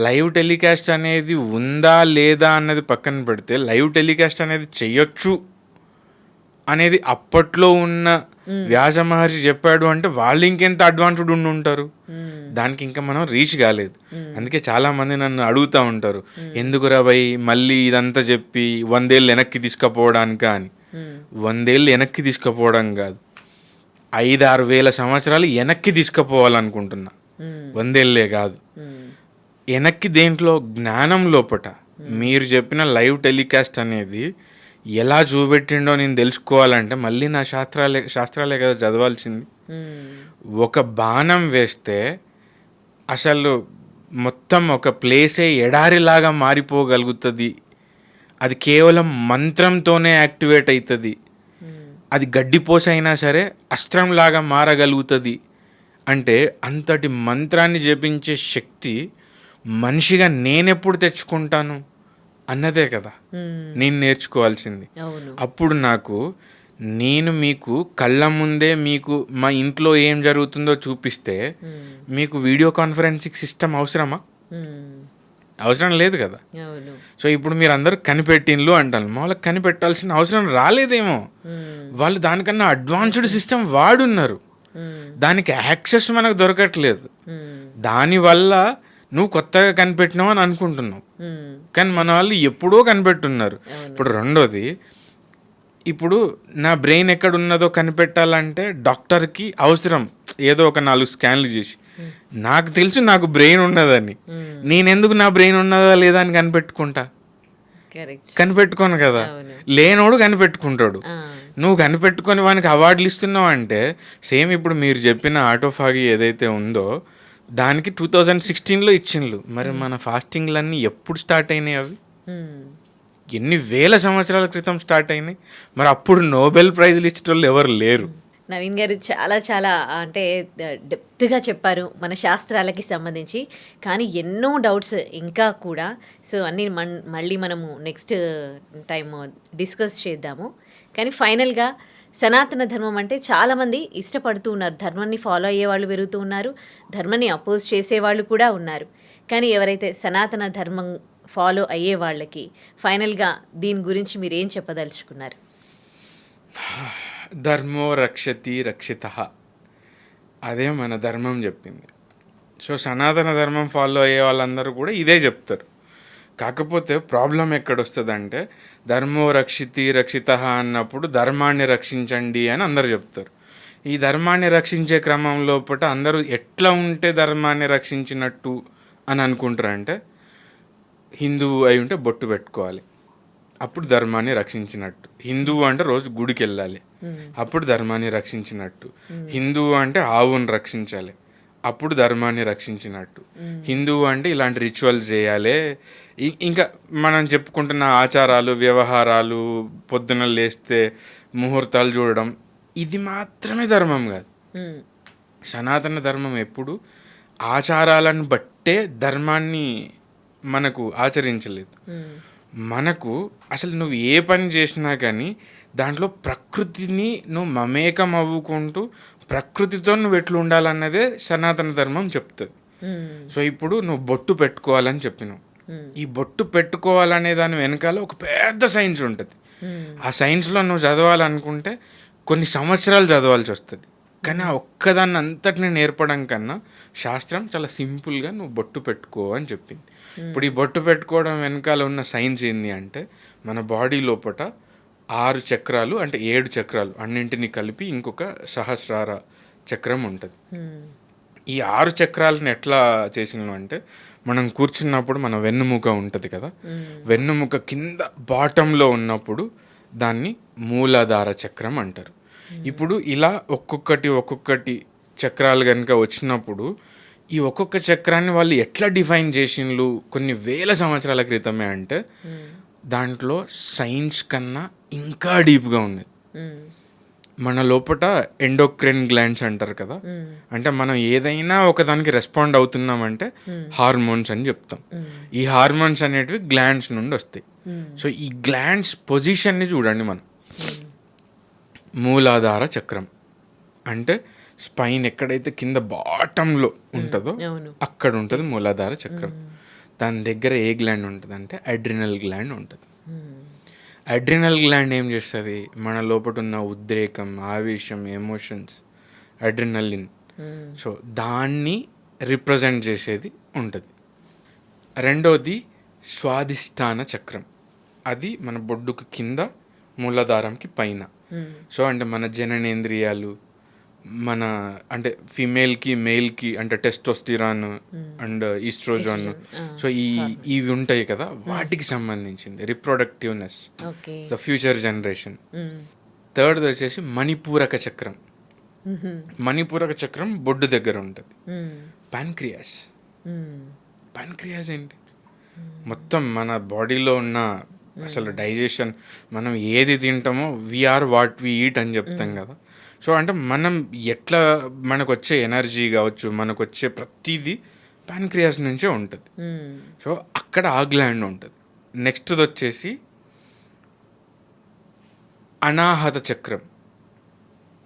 లైవ్ టెలికాస్ట్ అనేది ఉందా లేదా అన్నది పక్కన పెడితే లైవ్ టెలికాస్ట్ అనేది చెయ్యొచ్చు అనేది అప్పట్లో ఉన్న వ్యాస మహర్షి చెప్పాడు అంటే వాళ్ళు ఇంకెంత అడ్వాన్స్డ్ ఉండి ఉంటారు. దానికి ఇంకా మనం రీచ్ కాలేదు. అందుకే చాలా మంది నన్ను అడుగుతూ ఉంటారు, ఎందుకురా భయ్ మళ్ళీ ఇదంతా చెప్పి 100 ఏళ్ళు వెనక్కి తీసుకుపోవడానిక అని. 100 ఏళ్ళు వెనక్కి తీసుకుపోవడం కాదు, 5-6 వేల సంవత్సరాలు వెనక్కి తీసుకుపోవాలనుకుంటున్నా. 100 ఏళ్ళే కాదు, వెనక్కి దేంట్లో జ్ఞానం లోపట. మీరు చెప్పిన లైవ్ టెలికాస్ట్ అనేది ఎలా చూపెట్టిండో నేను తెలుసుకోవాలంటే మళ్ళీ నా శాస్త్రాలే కదా చదవాల్సింది. ఒక బాణం వేస్తే అసలు మొత్తం ఒక ప్లేసే ఎడారిలాగా మారిపోగలుగుతుంది. అది కేవలం మంత్రంతోనే యాక్టివేట్ అవుతుంది. అది గడ్డిపోస అయినా సరే అస్త్రంలాగా మారగలుగుతుంది. అంటే అంతటి మంత్రాన్ని జపించే శక్తి మనిషిగా నేనెప్పుడు తెచ్చుకుంటాను అన్నదే కదా నేను నేర్చుకోవాల్సింది. అప్పుడు నేను మీకు కళ్ళ ముందే మీకు మా ఇంట్లో ఏం జరుగుతుందో చూపిస్తే మీకు వీడియో కాన్ఫరెన్సింగ్ సిస్టమ్ అవసరమా? అవసరం లేదు కదా. సో ఇప్పుడు మీరు అందరూ కనిపెట్టిన్లు అంటారు, మా వాళ్ళకి కనిపెట్టాల్సిన అవసరం రాలేదేమో. వాళ్ళు దానికన్నా అడ్వాన్స్డ్ సిస్టమ్ వాడున్నారు, దానికి యాక్సెస్ మనకు దొరకట్లేదు. దానివల్ల నువ్వు కొత్తగా కనిపెట్టినావు అని అనుకుంటున్నావు, కానీ మన వాళ్ళు ఎప్పుడో కనిపెట్టున్నారు. ఇప్పుడు రెండోది, ఇప్పుడు నా బ్రెయిన్ ఎక్కడున్నదో కనిపెట్టాలంటే డాక్టర్కి అవసరం ఏదో ఒక 4 స్కాన్లు చేసి. నాకు తెలుసు నాకు బ్రెయిన్ ఉన్నదని, నేనెందుకు నా బ్రెయిన్ ఉన్నదా లేదా అని కనిపెట్టుకోను కదా. లేనోడు కనిపెట్టుకుంటాడు. నువ్వు కనిపెట్టుకొని వానికి అవార్డులు ఇస్తున్నావు అంటే సేమ్ ఇప్పుడు మీరు చెప్పిన ఆటోఫాగి ఏదైతే ఉందో దానికి 2016లో ఇచ్చిండ్లు. మరి మన ఫాస్టింగ్లన్నీ ఎప్పుడు స్టార్ట్ అయినాయి? అవి ఎన్ని వేల సంవత్సరాల క్రితం స్టార్ట్ అయినాయి. మరి అప్పుడు నోబెల్ ప్రైజ్లు ఇచ్చేటోళ్ళు ఎవరు లేరు. నవీన్ గారు చాలా చాలా అంటే డెప్త్గా చెప్పారు మన శాస్త్రాలకి సంబంధించి, కానీ ఎన్నో డౌట్స్ ఇంకా కూడా. సో అన్నీ మళ్ళీ మనము నెక్స్ట్ టైం డిస్కస్ చేద్దాము. కానీ ఫైనల్గా సనాతన ధర్మం అంటే చాలామంది ఇష్టపడుతూ ఉన్నారు. ధర్మాన్ని ఫాలో అయ్యే వాళ్ళు పెరుగుతూ ఉన్నారు. ధర్మాన్ని అపోజ్ చేసేవాళ్ళు కూడా ఉన్నారు. కానీ ఎవరైతే సనాతన ధర్మం ఫాలో అయ్యే వాళ్ళకి ఫైనల్గా దీని గురించి మీరు ఏం చెప్పదలుచుకున్నారు? ధర్మో రక్షతి రక్షిత, అదే మన ధర్మం చెప్పింది. సో సనాతన ధర్మం ఫాలో అయ్యే వాళ్ళందరూ కూడా ఇదే చెప్తారు. కాకపోతే ప్రాబ్లం ఎక్కడొస్తుందంటే ధర్మో రక్షితి రక్షిత అన్నప్పుడు ధర్మాన్ని రక్షించండి అని అందరు చెప్తారు. ఈ ధర్మాన్ని రక్షించే క్రమం లోపల అందరూ ఎట్లా ఉంటే ధర్మాన్ని రక్షించినట్టు అని అనుకుంటారంటే, హిందువు అయి ఉంటే బొట్టు పెట్టుకోవాలి, అప్పుడు ధర్మాన్ని రక్షించినట్టు. హిందువు అంటే రోజు గుడికి వెళ్ళాలి, అప్పుడు ధర్మాన్ని రక్షించినట్టు. హిందువు అంటే ఆవును రక్షించాలి, అప్పుడు ధర్మాన్ని రక్షించినట్టు. హిందువు అంటే ఇలాంటి రిచువల్స్ చేయాలి. ఇంకా మనం చెప్పుకుంటున్న ఆచారాలు, వ్యవహారాలు, పొద్దున లేస్తే ముహూర్తాలు చూడడం, ఇది మాత్రమే ధర్మం కాదు. సనాతన ధర్మం ఎప్పుడు ఆచారాలను బట్టే ధర్మాన్ని మనకు ఆచరించలేదు. మనకు అసలు నువ్వు ఏ పని చేసినా కానీ దాంట్లో ప్రకృతిని నువ్వు మమేకం అవ్వుకుంటూ ప్రకృతితో నువ్వు ఎట్లా ఉండాలన్నదే సనాతన ధర్మం చెప్తుంది. సో ఇప్పుడు నువ్వు బొట్టు పెట్టుకోవాలని చెప్పినావు. ఈ బొట్టు పెట్టుకోవాలనే దాని వెనకాల ఒక పెద్ద సైన్స్ ఉంటుంది. ఆ సైన్స్లో నువ్వు చదవాలనుకుంటే కొన్ని సంవత్సరాలు చదవాల్సి వస్తుంది. కానీ ఆ ఒక్కదాన్ని అంతటిని నేర్పడం కన్నా శాస్త్రం చాలా సింపుల్గా నువ్వు బొట్టు పెట్టుకో అని చెప్పింది. ఇప్పుడు ఈ బొట్టు పెట్టుకోవడం వెనకాల ఉన్న సైన్స్ ఏంది అంటే, మన బాడీ లోపల 6 చక్రాలు అంటే 7 చక్రాలు అన్నింటినీ కలిపి ఇంకొక సహస్రార చక్రం ఉంటుంది. ఈ 6 చక్రాలను ఎట్లా చేసినాం అంటే, మనం కూర్చున్నప్పుడు మన వెన్నుముక ఉంటుంది కదా, వెన్నుముక కింద బాటంలో ఉన్నప్పుడు దాన్ని మూలాధార చక్రం అంటారు. ఇప్పుడు ఇలా ఒక్కొక్కటి చక్రాలు కనుక వచ్చినప్పుడు ఈ ఒక్కొక్క చక్రాన్ని వాళ్ళు ఎట్లా డిఫైన్ చేసిండ్రు కొన్ని వేల సంవత్సరాల క్రితమే అంటే, దాంట్లో సైన్స్ కన్నా ఇంకా డీప్గా ఉన్నది. మన లోపల ఎండోక్రైన్ గ్లాండ్స్ అంటారు కదా, అంటే మనం ఏదైనా ఒకదానికి రెస్పాండ్ అవుతున్నామంటే హార్మోన్స్ అని చెప్తాం. ఈ హార్మోన్స్ అనేటివి గ్లాండ్స్ నుండి వస్తాయి. సో ఈ గ్లాండ్స్ పొజిషన్ని చూడండి. మనం మూలాధార చక్రం అంటే స్పైన్ ఎక్కడైతే కింద బాటంలో ఉంటుందో అక్కడ ఉంటుంది మూలాధార చక్రం. దాని దగ్గర ఏ గ్లాండ్ ఉంటుంది అంటే అడ్రినల్ గ్లాండ్ ఉంటుంది. అడ్రినల్ గ్లాండ్ ఏం చేస్తుంది, మన లోపల ఉన్న ఉద్రేకం, ఆవేశం, ఎమోషన్స్, అడ్రినలిన్, సో దాన్ని రిప్రజెంట్ చేసేది ఉంటుంది. రెండోది స్వాదిష్టాన చక్రం, అది మన బొడ్డుకు కింద మూలాధారంకి పైన. సో అంటే మన జననేంద్రియాలు, మన అంటే ఫీమేల్కి మేల్కి అంటే టెస్టోస్టిరాన్ అండ్ ఈస్ట్రోజన్, సో ఇవి ఉంటాయి కదా, వాటికి సంబంధించింది రిప్రొడక్టివ్నెస్, ద ఫ్యూచర్ జనరేషన్. థర్డ్ వచ్చేసి మణిపూరక చక్రం. మణిపూరక చక్రం బొడ్డు దగ్గర ఉంటుంది. ప్యాన్క్రియాస్. ప్యాన్క్రియాస్ ఏంటి, మొత్తం మన బాడీలో ఉన్న అసలు డైజెషన్, మనం ఏది తింటామో వీఆర్ వాట్ వి ఈట్ అని చెప్తాం కదా. సో అంటే మనం ఎట్లా మనకు వచ్చే ఎనర్జీ కావచ్చు, మనకు వచ్చే ప్రతిదీ ప్యాన్క్రియాస్ నుంచే ఉంటుంది. సో అక్కడ ఆ గ్లాండ్ ఉంటుంది. నెక్స్ట్ వచ్చేసి అనాహత చక్రం,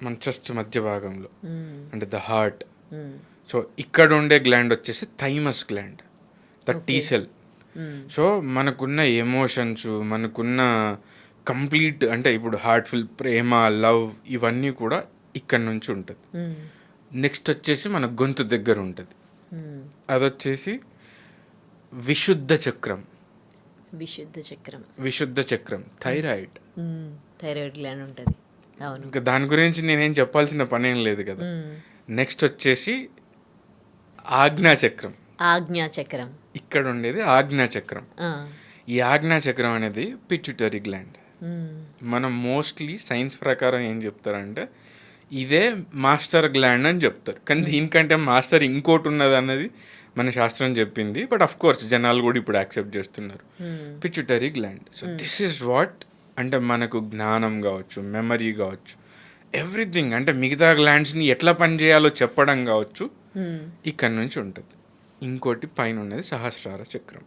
మన చెస్ట్ మధ్య భాగంలో అంటే ద హార్ట్. సో ఇక్కడ ఉండే గ్లాండ్ వచ్చేసి thymus gland, the T cell. So మనకున్న ఎమోషన్స్, మనకున్న కంప్లీట్ అంటే ఇప్పుడు హార్ట్ఫుల్ ప్రేమ, లవ్, ఇవన్నీ కూడా ఇక్కడ నుంచి ఉంటుంది. నెక్స్ట్ వచ్చేసి మన గొంతు దగ్గర ఉంటుంది, అదొచ్చేసి విశుద్ధ చక్రం. విశుద్ధ చక్రం థైరాయిడ్. థైరాయిడ్ గ్లాండ్ ఉంటుంది. ఇంకా దాని గురించి నేనేం చెప్పాల్సిన పని ఏం లేదు కదా. నెక్స్ట్ వచ్చేసి ఆజ్ఞాచక్రం. ఆజ్ఞాచక్రం ఇక్కడ ఉండేది ఆజ్ఞాచక్రం. ఈ ఆజ్ఞాచక్రం అనేది పిట్యూటరీ గ్లాండ్. మనం మోస్ట్లీ సైన్స్ ప్రకారం ఏం చెప్తారంటే ఇదే మాస్టర్ గ్లాండ్ అని చెప్తారు, కానీ దీనికంటే మాస్టర్ ఇంకోటి ఉన్నది అన్నది మన శాస్త్రం చెప్పింది. బట్ అఫ్ కోర్స్ జనాలు కూడా ఇప్పుడు యాక్సెప్ట్ చేస్తున్నారు pituitary gland. So this is what అంటే మనకు జ్ఞానం కావచ్చు, మెమరీ కావచ్చు, ఎవ్రీథింగ్ అంటే మిగతా గ్లాండ్స్ని ఎట్లా పనిచేయాలో చెప్పడం కావచ్చు ఇక్కడ నుంచి ఉంటుంది. ఇంకోటి పైన ఉన్నది సహస్రార చక్రం.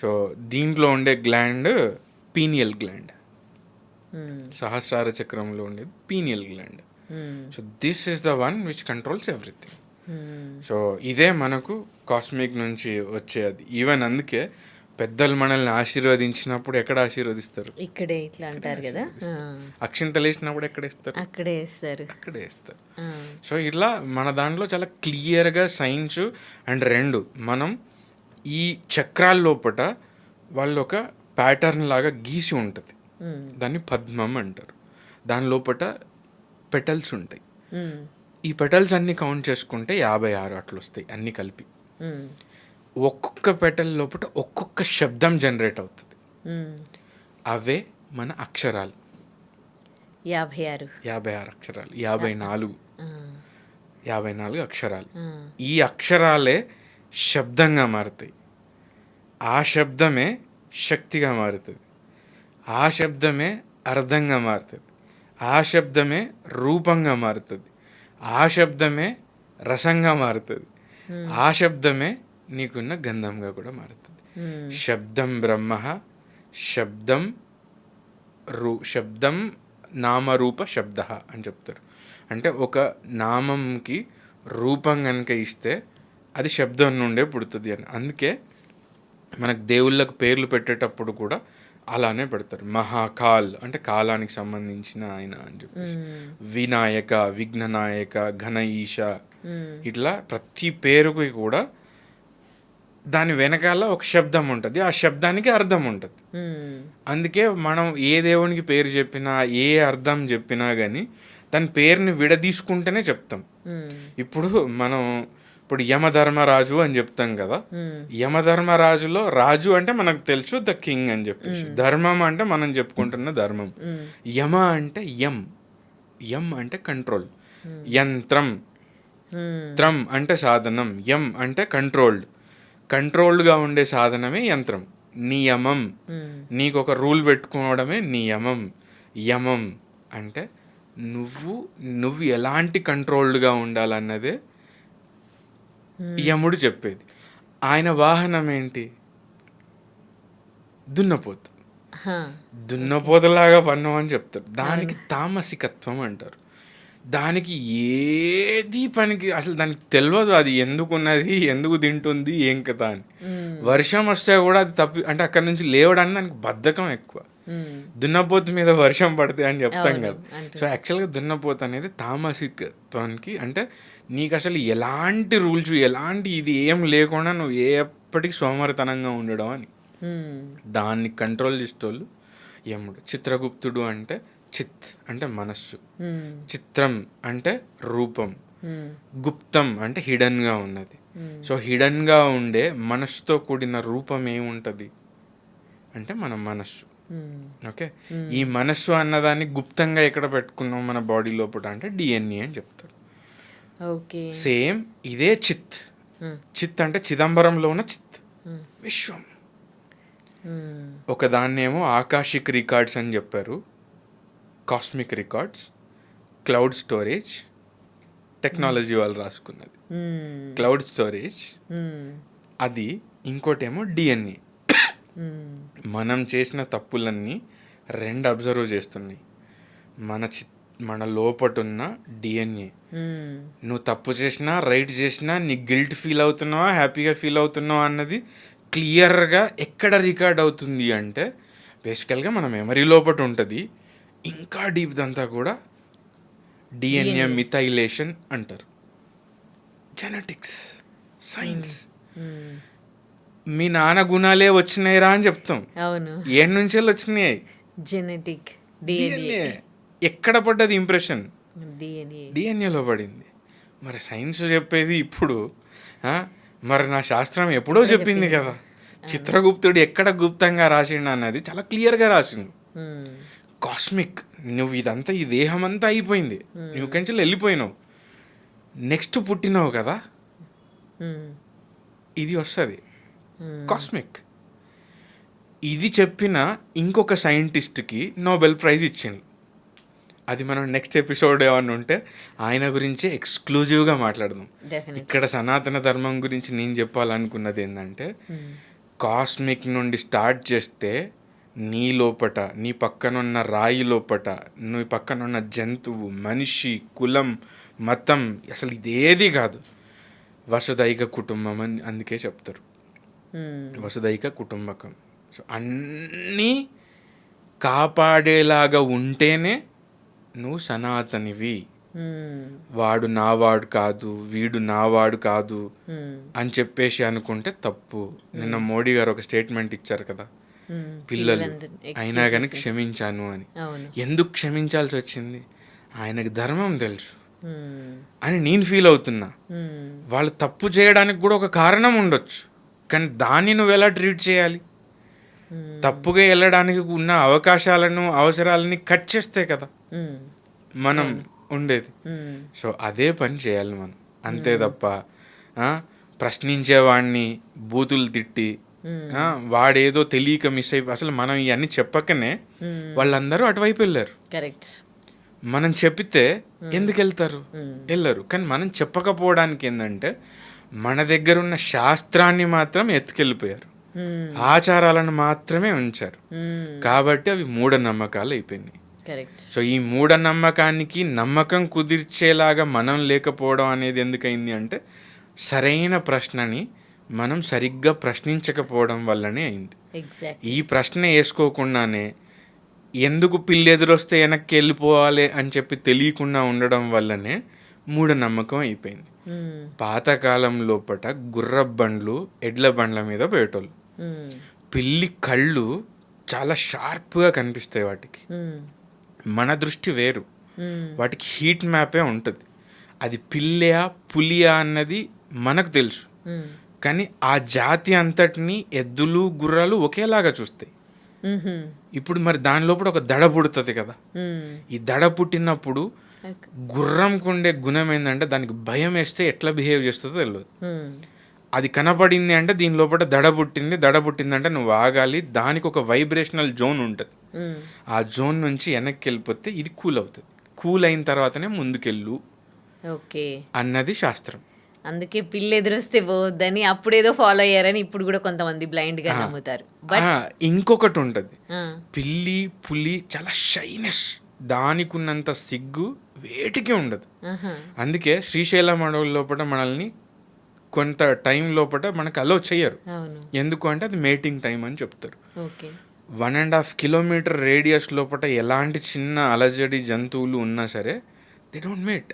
సో దీంట్లో ఉండే గ్లాండ్ పీనియల్ గ్లాండ్. సహస్రార చక్రంలో ఉండేది pineal gland. So this is the one which controls everything. So ఇదే మనకు కాస్మిక్ నుంచి వచ్చేది. ఈవెన్ అందుకే పెద్దలు మనల్ని ఆశీర్వదించినప్పుడు ఎక్కడ ఆశీర్వదిస్తారు? ఇక్కడే ఇట్లా అంటారు కదా, అక్షింతలు వేసినప్పుడు ఎక్కడ ఇస్తారు? అక్కడే వేస్తారు. అక్కడే ఇస్తారు. సో ఇలా మన దాంట్లో చాలా క్లియర్గా సైన్స్ అండ్ రెండు మనం ఈ చక్రాల లోపట వాళ్ళు ఒక ప్యాటర్న్ లాగా గీసి ఉంటుంది. దాన్ని పద్మం అంటారు. దాని లోపట పెటల్స్ ఉంటాయి. ఈ పెటల్స్ అన్ని కౌంట్ చేసుకుంటే 56 అట్లా వస్తాయి అన్ని కలిపి. ఒక్కొక్క పెటల్ లోపల ఒక్కొక్క శబ్దం జనరేట్ అవుతుంది. అవే మన అక్షరాలు. 56 అక్షరాలు, 54 అక్షరాలు. ఈ అక్షరాలే శబ్దంగా మారుతాయి. ఆ శబ్దమే శక్తిగా మారుతుంది. ఆ శబ్దమే అర్థంగా మారుతుంది. ఆ శబ్దమే రూపంగా మారుతుంది. ఆ శబ్దమే రసంగా మారుతుంది. ఆ శబ్దమే నీకున్న గంధంగా కూడా మారుతుంది. శబ్దం బ్రహ్మ, శబ్దం నామరూప శబ్ద అని చెప్తారు. అంటే ఒక నామంకి రూపం కనుక ఇస్తే అది శబ్దం నుండే పుడుతుంది అని. అందుకే మనకు దేవుళ్ళకు పేర్లు పెట్టేటప్పుడు కూడా అలానే పెడతారు. మహాకాల్ అంటే కాలానికి సంబంధించిన ఆయన అని చెప్పేసి, వినాయక, విఘ్ననాయక, ఘన ఈశ, ఇట్లా ప్రతి పేరుకి కూడా దాని వెనకాల ఒక శబ్దం ఉంటుంది. ఆ శబ్దానికి అర్థం ఉంటుంది. అందుకే మనం ఏ దేవునికి పేరు చెప్పినా ఏ అర్థం చెప్పినా కానీ దాని పేరుని విడదీసుకుంటేనే చెప్తాం. ఇప్పుడు యమధర్మరాజు అని చెప్తాం కదా. యమధర్మరాజులో రాజు అంటే మనకు తెలుసు ద కింగ్ అని చెప్పేసి, ధర్మం అంటే మనం చెప్పుకుంటున్న ధర్మం. యమ అంటే యం అంటే కంట్రోల్, యంత్రం, త్రం అంటే సాధనం, యం అంటే కంట్రోల్డ్గా ఉండే సాధనమే యంత్రం. నియమం, నీకు ఒక రూల్ పెట్టుకోవడమే నియమం. యమం అంటే నువ్వు ఎలాంటి కంట్రోల్డ్గా ఉండాలన్నదే యముడు చెప్పేది. ఆయన వాహనం ఏంటి? దున్నపోతు. దున్నపోతులాగా పన్నం అని చెప్తారు. దానికి తామసికత్వం అంటారు. దానికి ఏది పనికి అసలు దానికి తెలియదు అది ఎందుకున్నది, ఎందుకు తింటుంది, ఏం కదా అని. వర్షం వస్తే కూడా అది అంటే అక్కడి నుంచి లేవడానికి దానికి బద్ధకం ఎక్కువ. దున్నపోతు మీద వర్షం పడితే అని చెప్తాం కదా. సో యాక్చువల్గా దున్నపోతు అనేది తామసికత్వానికి, అంటే నీకు అసలు ఎలాంటి రూల్స్, ఎలాంటి ఇది ఏం లేకుండా నువ్వు ఎప్పటికీ సోమరితనంగా ఉండడం అని. దాన్ని కంట్రోల్ చేసేటోళ్ళు యముడు. చిత్రగుప్తుడు అంటే చిత్ అంటే మనస్సు, చిత్రం అంటే రూపం, గుప్తం అంటే హిడన్గా ఉన్నది. సో హిడన్గా ఉండే మనస్సుతో కూడిన రూపం ఏముంటుంది అంటే మన మనస్సు. ఓకే, ఈ మనస్సు అన్నదాన్ని గుప్తంగా ఎక్కడ పెట్టుకున్నాం మన బాడీ లోపల అంటే డిఎన్ఏ అని చెప్తారు. సేమ్ ఇదే చిత్. చిత్ అంటే చిదంబరంలో ఉన్న చిత్, విశ్వం. ఒక దాన్నేమో ఆకాశిక్ రికార్డ్స్ అని చెప్పారు, cosmic records, cloud storage, technology వాళ్ళు రాసుకున్నది క్లౌడ్ స్టోరేజ్ అది. ఇంకోటేమో డిఎన్ఏ. మనం చేసిన తప్పులన్నీ రెండు అబ్జర్వ్ చేస్తున్నాయి. మన లోపటున్న డిఎన్ఏ. నువ్వు తప్పు చేసినా రైట్ చేసినా నీ గిల్ట్ ఫీల్ అవుతున్నావా, హ్యాపీగా ఫీల్ అవుతున్నావా అన్నది క్లియర్గా ఎక్కడ రికార్డ్ అవుతుంది అంటే బేసికల్గా మన మెమరీ లోపట ఉంటుంది. ఇంకా డీప్ దంతా కూడా డిఎన్ఏ మిథైలేషన్ అంటారు. Genetics, science. మీ నాన్న గుణాలే వచ్చినాయిరా అని చెప్తాం. ఏ నుంచి వచ్చినాయి? Genetic DNA. ఎక్కడ పడ్డది ఇంప్రెషన్? డిఎన్ఏలో పడింది. మరి సైన్స్ చెప్పేది ఇప్పుడు, మరి నా శాస్త్రం ఎప్పుడో చెప్పింది కదా. చిత్రగుప్తుడు ఎక్కడ గుప్తంగా రాసిండు అన్నది చాలా క్లియర్గా రాసిండు. కాస్మిక్, నువ్వు ఇదంతా ఈ దేహం అంతా అయిపోయింది, నువ్వు కంచెలు వెళ్ళిపోయినావు, నెక్స్ట్ పుట్టినావు కదా, ఇది వస్తుంది కాస్మిక్. ఇది చెప్పిన ఇంకొక సైంటిస్ట్కి నోబెల్ ప్రైజ్ ఇచ్చిండు. అది మనం నెక్స్ట్ ఎపిసోడ్ ఏమన్నా ఉంటే ఆయన గురించి ఎక్స్క్లూజివ్గా మాట్లాడదాం. ఇక్కడ సనాతన ధర్మం గురించి నేను చెప్పాలనుకున్నది ఏంటంటే, కాస్మిక్ నుండి స్టార్ట్ చేస్తే నీ లోపట, నీ పక్కనున్న రాయి లోపట, నీ పక్కనున్న జంతువు, మనిషి, కులం, మతం, అసలు ఇదేది కాదు. వసుదైక కుటుంబం అని అందుకే చెప్తారు, వసుదైక కుటుంబకం. సో అన్నీ కాపాడేలాగా ఉంటేనే నువ్వు సనాతనివి. వాడు నావాడు కాదు, వీడు నావాడు కాదు అని చెప్పేసి అనుకుంటే తప్పు. నిన్న మోడీ గారు ఒక స్టేట్మెంట్ ఇచ్చారు కదా, పిల్లలు అయినా కానీ క్షమించాను అని. ఎందుకు క్షమించాల్సి వచ్చింది? ఆయనకి ధర్మం తెలుసు అని నేను ఫీల్ అవుతున్నా. వాళ్ళు తప్పు చేయడానికి కూడా ఒక కారణం ఉండొచ్చు, కానీ దాన్ని నువ్వు ఎలా ట్రీట్ చేయాలి? తప్పుగా వెళ్ళడానికి ఉన్న అవకాశాలను, అవసరాలని కట్ చేస్తే కదా మనం ఉండేది. సో అదే పని చేయాలి మనం, అంతే తప్ప ప్రశ్నించేవాడిని బూతులు తిట్టి వాడేదో తెలియక మిస్ అయిపోయి, అసలు మనం ఇవన్నీ చెప్పకనే వాళ్ళందరూ అటువైపు వెళ్ళారు. కరెక్ట్. మనం చెప్పితే ఎందుకు వెళ్తారు? వెళ్ళరు. కానీ మనం చెప్పకపోవడానికి ఏంటంటే మన దగ్గర ఉన్న శాస్త్రాన్ని మాత్రం ఎత్తుకెళ్ళిపోయారు, ఆచారాలను మాత్రమే ఉంచారు. కాబట్టి అవి మూఢనమ్మకాలు అయిపోయినాయి. సో ఈ మూఢనమ్మకానికి నమ్మకం కుదిర్చేలాగా మనం లేకపోవడం అనేది ఎందుకైంది అంటే సరైన ప్రశ్నని మనం సరిగ్గా ప్రశ్నించకపోవడం వల్లనే అయింది. ఈ ప్రశ్న వేసుకోకుండానే ఎందుకు పిల్లి ఎదురొస్తే వెనక్కి వెళ్ళిపోవాలి అని చెప్పి తెలియకుండా ఉండడం వల్లనే మూఢనమ్మకం అయిపోయింది. పాతకాలం లోపట గుర్ర బండ్లు, ఎడ్ల బండ్ల మీద పోయేటోళ్ళు. పిల్లి కళ్ళు చాలా షార్ప్గా కనిపిస్తాయి వాటికి. మన దృష్టి వేరు, వాటికి హీట్ మ్యాపే ఉంటుంది. అది పిల్లియా పులియా అన్నది మనకు తెలుసు, కానీ ఆ జాతి అంతటిని ఎద్దులు, గుర్రాలు ఒకేలాగా చూస్తాయి. ఇప్పుడు మరి దాని లోపల ఒక దడ పుడుతుంది కదా. ఈ దడ పుట్టినప్పుడు గుర్రంకు ఉండే గుణం ఏంటంటే దానికి భయం వేస్తే ఎట్లా బిహేవ్ చేస్తుందో తెలియదు. అది కనపడింది అంటే దీని లోపల దడ పుట్టిందంటే నువ్వు ఆగాలి. దానికి ఒక వైబ్రేషనల్ జోన్ ఉంటుంది. ఆ జోన్ నుంచి వెనక్కి వెళ్ళిపోతే ఇది కూల్ అవుతుంది. కూల్ అయిన తర్వాతనే ముందుకెళ్ళు అన్నది శాస్త్రం. అందుకే పిల్లి ఎదురొస్తే పోవద్దని అప్పుడేదో ఫాలో అయ్యారని ఇప్పుడు కూడా కొంతమంది బ్లైండ్ గా నమ్ముతారు. ఇంకొకటి ఉంటుంది, పిల్లి పులి చాలా షైనెస్, దానికి ఉన్నంత సిగ్గు వేటికి ఉండదు. అందుకే శ్రీశైలం అడవుల లోపల మనల్ని కొంత టైం లోపల మనకు అలో చెయ్యరు. ఎందుకు అంటే అది మేటింగ్ టైం అని చెప్తారు. 1.5 కిలోమీటర్ రేడియస్ లోపల ఎలాంటి చిన్న అలజడి జంతువులు ఉన్నా సరే దే డోంట్ మేట్.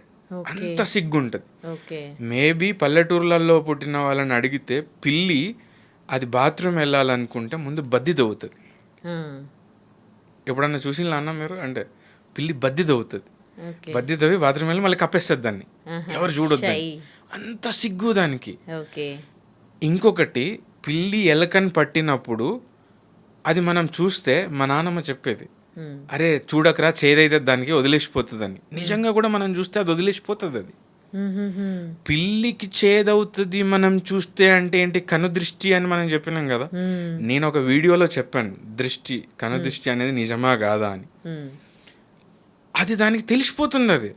అంత సిగ్గు ఉంటుంది. మేబీ పల్లెటూర్లలో పుట్టిన వాళ్ళని అడిగితే పిల్లి అది బాత్రూమ్ వెళ్ళాలనుకుంటే ముందు బద్ది దవ్వుతుంది. ఎప్పుడన్నా చూసినా అన్న మీరు అంటే పిల్లి బద్ది దవ్వుతుంది. బద్ది దవ్వి బాత్రూమ్ వెళ్ళి మళ్ళీ కప్పేస్తుంది దాన్ని, ఎవరు చూడొద్దు. అంత సిగ్గు దానికి. ఇంకొకటి, పిల్లి ఎలకని పట్టినప్పుడు అది మనం చూస్తే మా నాన్నమ్మ చెప్పేది, అరే చూడకరా చేదైతే దానికి వదిలేసిపోతుంది అని. నిజంగా కూడా మనం చూస్తే అది వదిలేసిపోతుంది. అది పిల్లికి చేదవుతుంది మనం చూస్తే అంటే ఏంటి, కనుదృష్టి అని మనం చెప్పినాం కదా. నేను ఒక వీడియోలో చెప్పాను దృష్టి, కనుదృష్టి అనేది నిజమా కాదా అని. అది దానికి తెలిసిపోతుంది. అది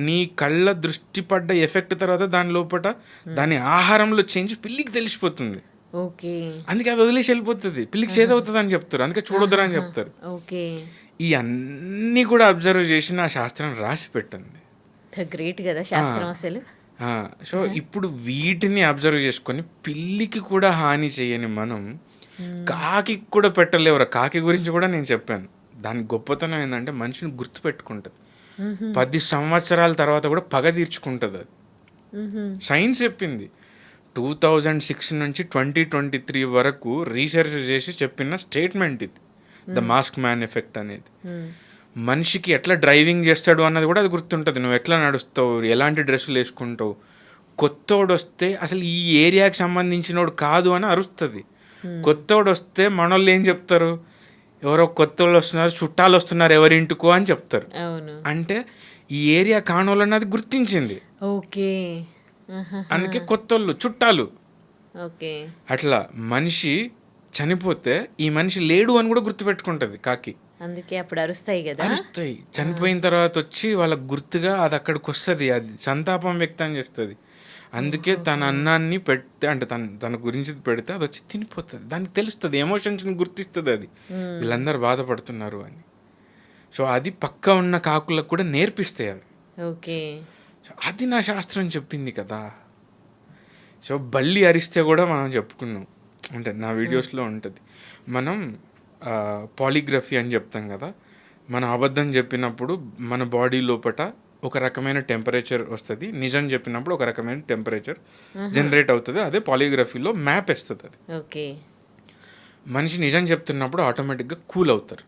నీ కళ్ళ దృష్టి పడ్డ ఎఫెక్ట్ తర్వాత దాని లోపల దాని ఆహారంలో చేంజ్ పిల్లికి తెలిసిపోతుంది. అందుకే అది వదిలేసి వెళ్ళిపోతుంది. పిల్లికి చేదవుతుంది అని చెప్తారు, అందుకే చూడొద్దు అని చెప్తారు. ఈ అన్ని కూడా అబ్జర్వ్ చేసి నా శాస్త్రం రాసి పెట్టింది. గ్రేట్ కదా శాస్త్రం అసలు. సో ఇప్పుడు వీటిని అబ్జర్వ్ చేసుకొని పిల్లికి కూడా హాని చేయని మనం కాకి కూడా పెట్టలేవరా. కాకి గురించి కూడా నేను చెప్పాను. దాని గొప్పతనం ఏంటంటే మనిషిని గుర్తు పెట్టుకుంటుంది. 10 సంవత్సరాల తర్వాత కూడా పగ తీర్చుకుంటుంది. అది సైన్స్ చెప్పింది. 2006 నుంచి 2023 వరకు రీసెర్చ్ చేసి చెప్పిన స్టేట్మెంట్ ఇది, ద మాస్క్ మ్యాన్ ఎఫెక్ట్ అనేది. మనిషికి ఎట్లా డ్రైవింగ్ చేస్తాడు అన్నది కూడా అది గుర్తుంటుంది. నువ్వు ఎట్లా నడుస్తావు, ఎలాంటి డ్రెస్సులు వేసుకుంటావు. కొత్తోడు వస్తే అసలు ఈ ఏరియాకి సంబంధించినోడు కాదు అని అరుస్తుంది. కొత్తోడు వస్తే మనోళ్ళు ఏం చెప్తారు, ఎవరో కొత్త వాళ్ళు వస్తున్నారు, చుట్టాలు వస్తున్నారు ఎవరింటికో అని చెప్తారు. అంటే ఈ ఏరియా కానోళ్ళు అన్నది గుర్తించింది. అందుకే కొత్తోళ్ళు చుట్టాలు. అట్లా మనిషి చనిపోతే ఈ మనిషి లేడు అని కూడా గుర్తుపెట్టుకుంటది కాకి. అందుకే అప్పుడు అరుస్తాయి కదా. అరుస్తాయి. చనిపోయిన తర్వాత వచ్చి వాళ్ళకి గుర్తుగా అది అక్కడికి వస్తుంది. అది సంతాపం వ్యక్తం చేస్తుంది. అందుకే తన అన్నాన్ని పెడితే అంటే తన గురించి పెడితే అది వచ్చి తినిపోతుంది. దానికి తెలుస్తుంది, ఎమోషన్స్ని గుర్తిస్తుంది అది వీళ్ళందరూ బాధపడుతున్నారు అని. సో అది పక్క ఉన్న కాకులకు కూడా నేర్పిస్తాయి అవి. ఓకే, సో అది నా శాస్త్రం చెప్పింది కదా. సో బల్లి అరిస్తే కూడా మనం చెప్పుకున్నాం, అంటే నా వీడియోస్లో ఉంటుంది. మనం పాలిగ్రఫీ అని చెప్తాం కదా, మనం అబద్ధం చెప్పినప్పుడు మన బాడీ లోపట ఒక రకమైన టెంపరేచర్ వస్తుంది, నిజం చెప్పినప్పుడు ఒక రకమైన టెంపరేచర్ జనరేట్ అవుతుంది. అదే పాలిగ్రఫీలో మ్యాప్ వేస్తుంది అది. ఓకే, మనిషి నిజం చెప్తున్నప్పుడు ఆటోమేటిక్గా కూల్ అవుతారు.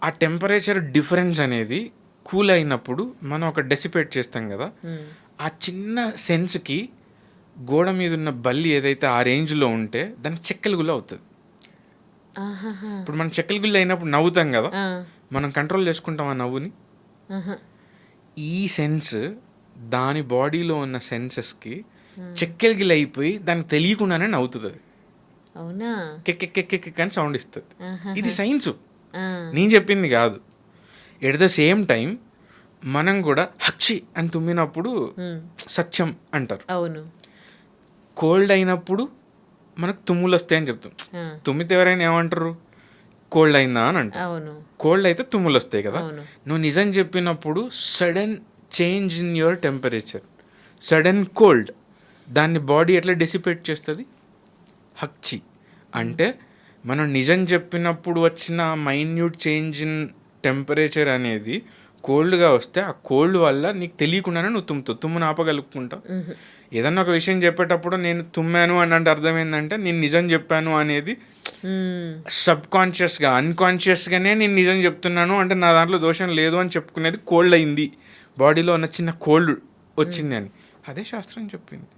ఆ టెంపరేచర్ డిఫరెన్స్ అనేది కూల్ అయినప్పుడు మనం ఒక డెసిపేట్ చేస్తాం కదా, ఆ చిన్న సెన్స్కి గోడ మీద ఉన్న బల్లి ఏదైతే ఆ రేంజ్లో ఉంటే దానికి చెక్కల గుల్ల అవుతుంది. ఇప్పుడు మనం చెక్కల గుల్ల అయినప్పుడు నవ్వుతాం కదా, మనం కంట్రోల్ చేసుకుంటాం ఆ నవ్వుని. ఈ సెన్స్ దాని బాడీలో ఉన్న సెన్సెస్కి చెక్కల గిల్ల అయిపోయి దానికి తెలియకుండానే నవ్వుతుంది అది. అవునా? కెక్కెక్కెక్కెక్ అని సౌండ్ ఇస్తుంది. ఇది సైన్సు, నేను చెప్పింది కాదు. ఎట్ ద సేమ్ టైం మనం కూడా హక్షి అని తుమ్మినప్పుడు సత్యం అంటారు. అవును. కోల్డ్ అయినప్పుడు మనకు తుమ్ములు వస్తాయని చెప్తాం. తుమ్మితే ఎవరైనా ఏమంటారు, కోల్డ్ అయిందా అని అంటారు. అవును. కోల్డ్ అయితే తుమ్ములు వస్తాయి కదా. నువ్వు నిజం చెప్పినప్పుడు sudden change in your temperature, sudden cold, దాన్ని బాడీ ఎట్లా డెసిపేట్ చేస్తుంది, హక్చి. అంటే మనం నిజం చెప్పినప్పుడు వచ్చిన మైన్యూట్ చేంజ్ ఇన్ టెంపరేచర్ అనేది కోల్డ్గా వస్తే ఆ కోల్డ్ వల్ల నీకు తెలియకుండానే నువ్వు తుమ్మును ఆపగలుగుకుంటావు. ఏదన్నా ఒక విషయం చెప్పేటప్పుడు నేను తుమ్మాను అని అంటే అర్థం ఏంటంటే నేను నిజం చెప్పాను అనేది సబ్ కాన్షియస్గా అన్కాన్షియస్గానే నేను నిజం చెప్తున్నాను అంటే నా దాంట్లో దోషం లేదు అని చెప్పుకునేది కోల్డ్ అయింది, బాడీలో ఉన్న చిన్న కోల్డ్ వచ్చింది అని. అదే శాస్త్రం చెప్పింది.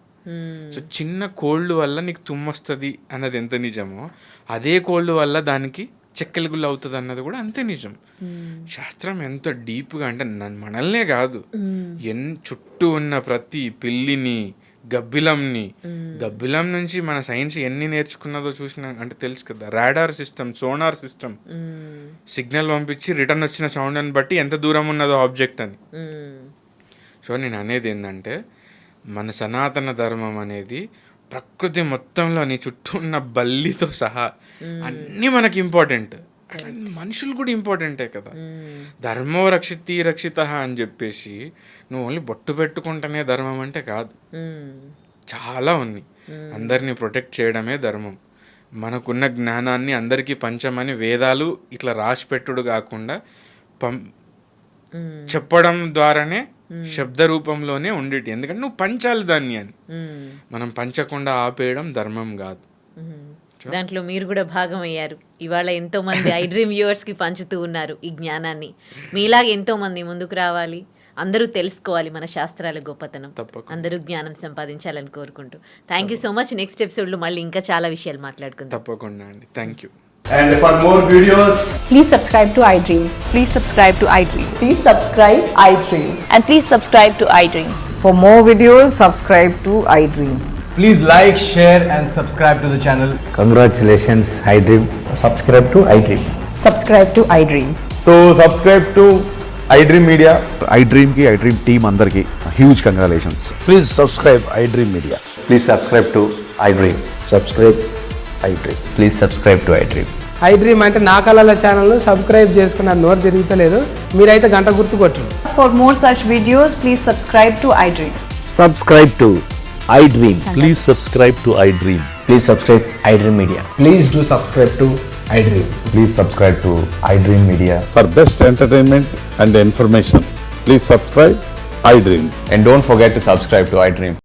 సో చిన్న కోల్డ్ వల్ల నీకు తుమ్ము వస్తుంది అన్నది ఎంత నిజమో, అదే కోల్డ్ వల్ల దానికి చెక్కల గుళ్ళు అవుతుంది అన్నది కూడా అంతే నిజం. శాస్త్రం ఎంత డీప్గా అంటే మనల్నే కాదు, చుట్టూ ఉన్న ప్రతి పిల్లిని, గబ్బిలం నుంచి మన సైన్స్ ఎన్ని నేర్చుకున్నదో చూసిన అంటే తెలుసు కదా. Radar system, sonar system, signal పంపించి రిటర్న్ వచ్చిన సౌండ్ అని బట్టి ఎంత దూరం ఉన్నదో ఆబ్జెక్ట్ అని. సో నేను అనేది ఏంటంటే మన సనాతన ధర్మం అనేది ప్రకృతి మొత్తంలో నీ చుట్టూ ఉన్న బల్లితో సహా అన్నీ మనకి ఇంపార్టెంట్. అట్లా మనుషులు కూడా ఇంపార్టెంటే కదా. ధర్మో రక్షిత అని చెప్పేసి నువ్వు ఓన్లీ బొట్టు పెట్టుకుంటేనే ధర్మం అంటే కాదు, చాలా ఉన్నాయి. అందరినీ ప్రొటెక్ట్ చేయడమే ధర్మం. మనకున్న జ్ఞానాన్ని అందరికీ పంచమని వేదాలు ఇట్లా రాసి పెట్టుడు కాకుండా చెప్పడం ద్వారానే శబ్ద రూపంలోనే ఉండేటి. ఎందుకంటే నువ్వు పంచాలి దాన్ని అని. మనం పంచకుండా ఆపేయడం ధర్మం కాదు. దాంట్లో మీరు కూడా భాగం అయ్యారు. ఇవాళ ఎంతో మంది ఐ డ్రీమ్ వ్యూవర్స్ కి పంచుతూ ఉన్నారు ఈ జ్ఞానాన్ని. మీలాగా ఎంతో మంది ముందుకు రావాలి, అందరూ తెలుసుకోవాలి మన శాస్త్రాల గొప్పతనం, అందరూ జ్ఞానం సంపాదించాలని కోరుకుంటూ thank you so much. Next episode లో మళ్ళీ ఇంకా చాలా విషయాలు మాట్లాడుకుందాం. తప్పకుండా అండి. Thank you. And for more videos, please subscribe to iDream. Please subscribe to iDream. Please subscribe iDream. And please subscribe to iDream. For more videos, subscribe to iDream. please like, share and subscribe to the channel. Congratulations, iDream. Subscribe to iDream. Subscribe to iDream. So subscribe to iDream Media. iDream team andarki huge congratulations. Please subscribe iDream Media. Please subscribe to iDream. Subscribe iDream. Please subscribe to iDream. iDream అంటే నా కళల ఛానల్ను subscribe చేసుకున్న నోరు తిరుగుతలేదు, మీరైతే గంట గుర్తు కొట్టండి. For more such videos, please subscribe to iDream. Subscribe to iDream. Please subscribe to iDream. Please subscribe iDream Media. Please do subscribe to iDream. Please subscribe to iDream Media. For best entertainment and information, please subscribe iDream. And don't forget to subscribe to iDream.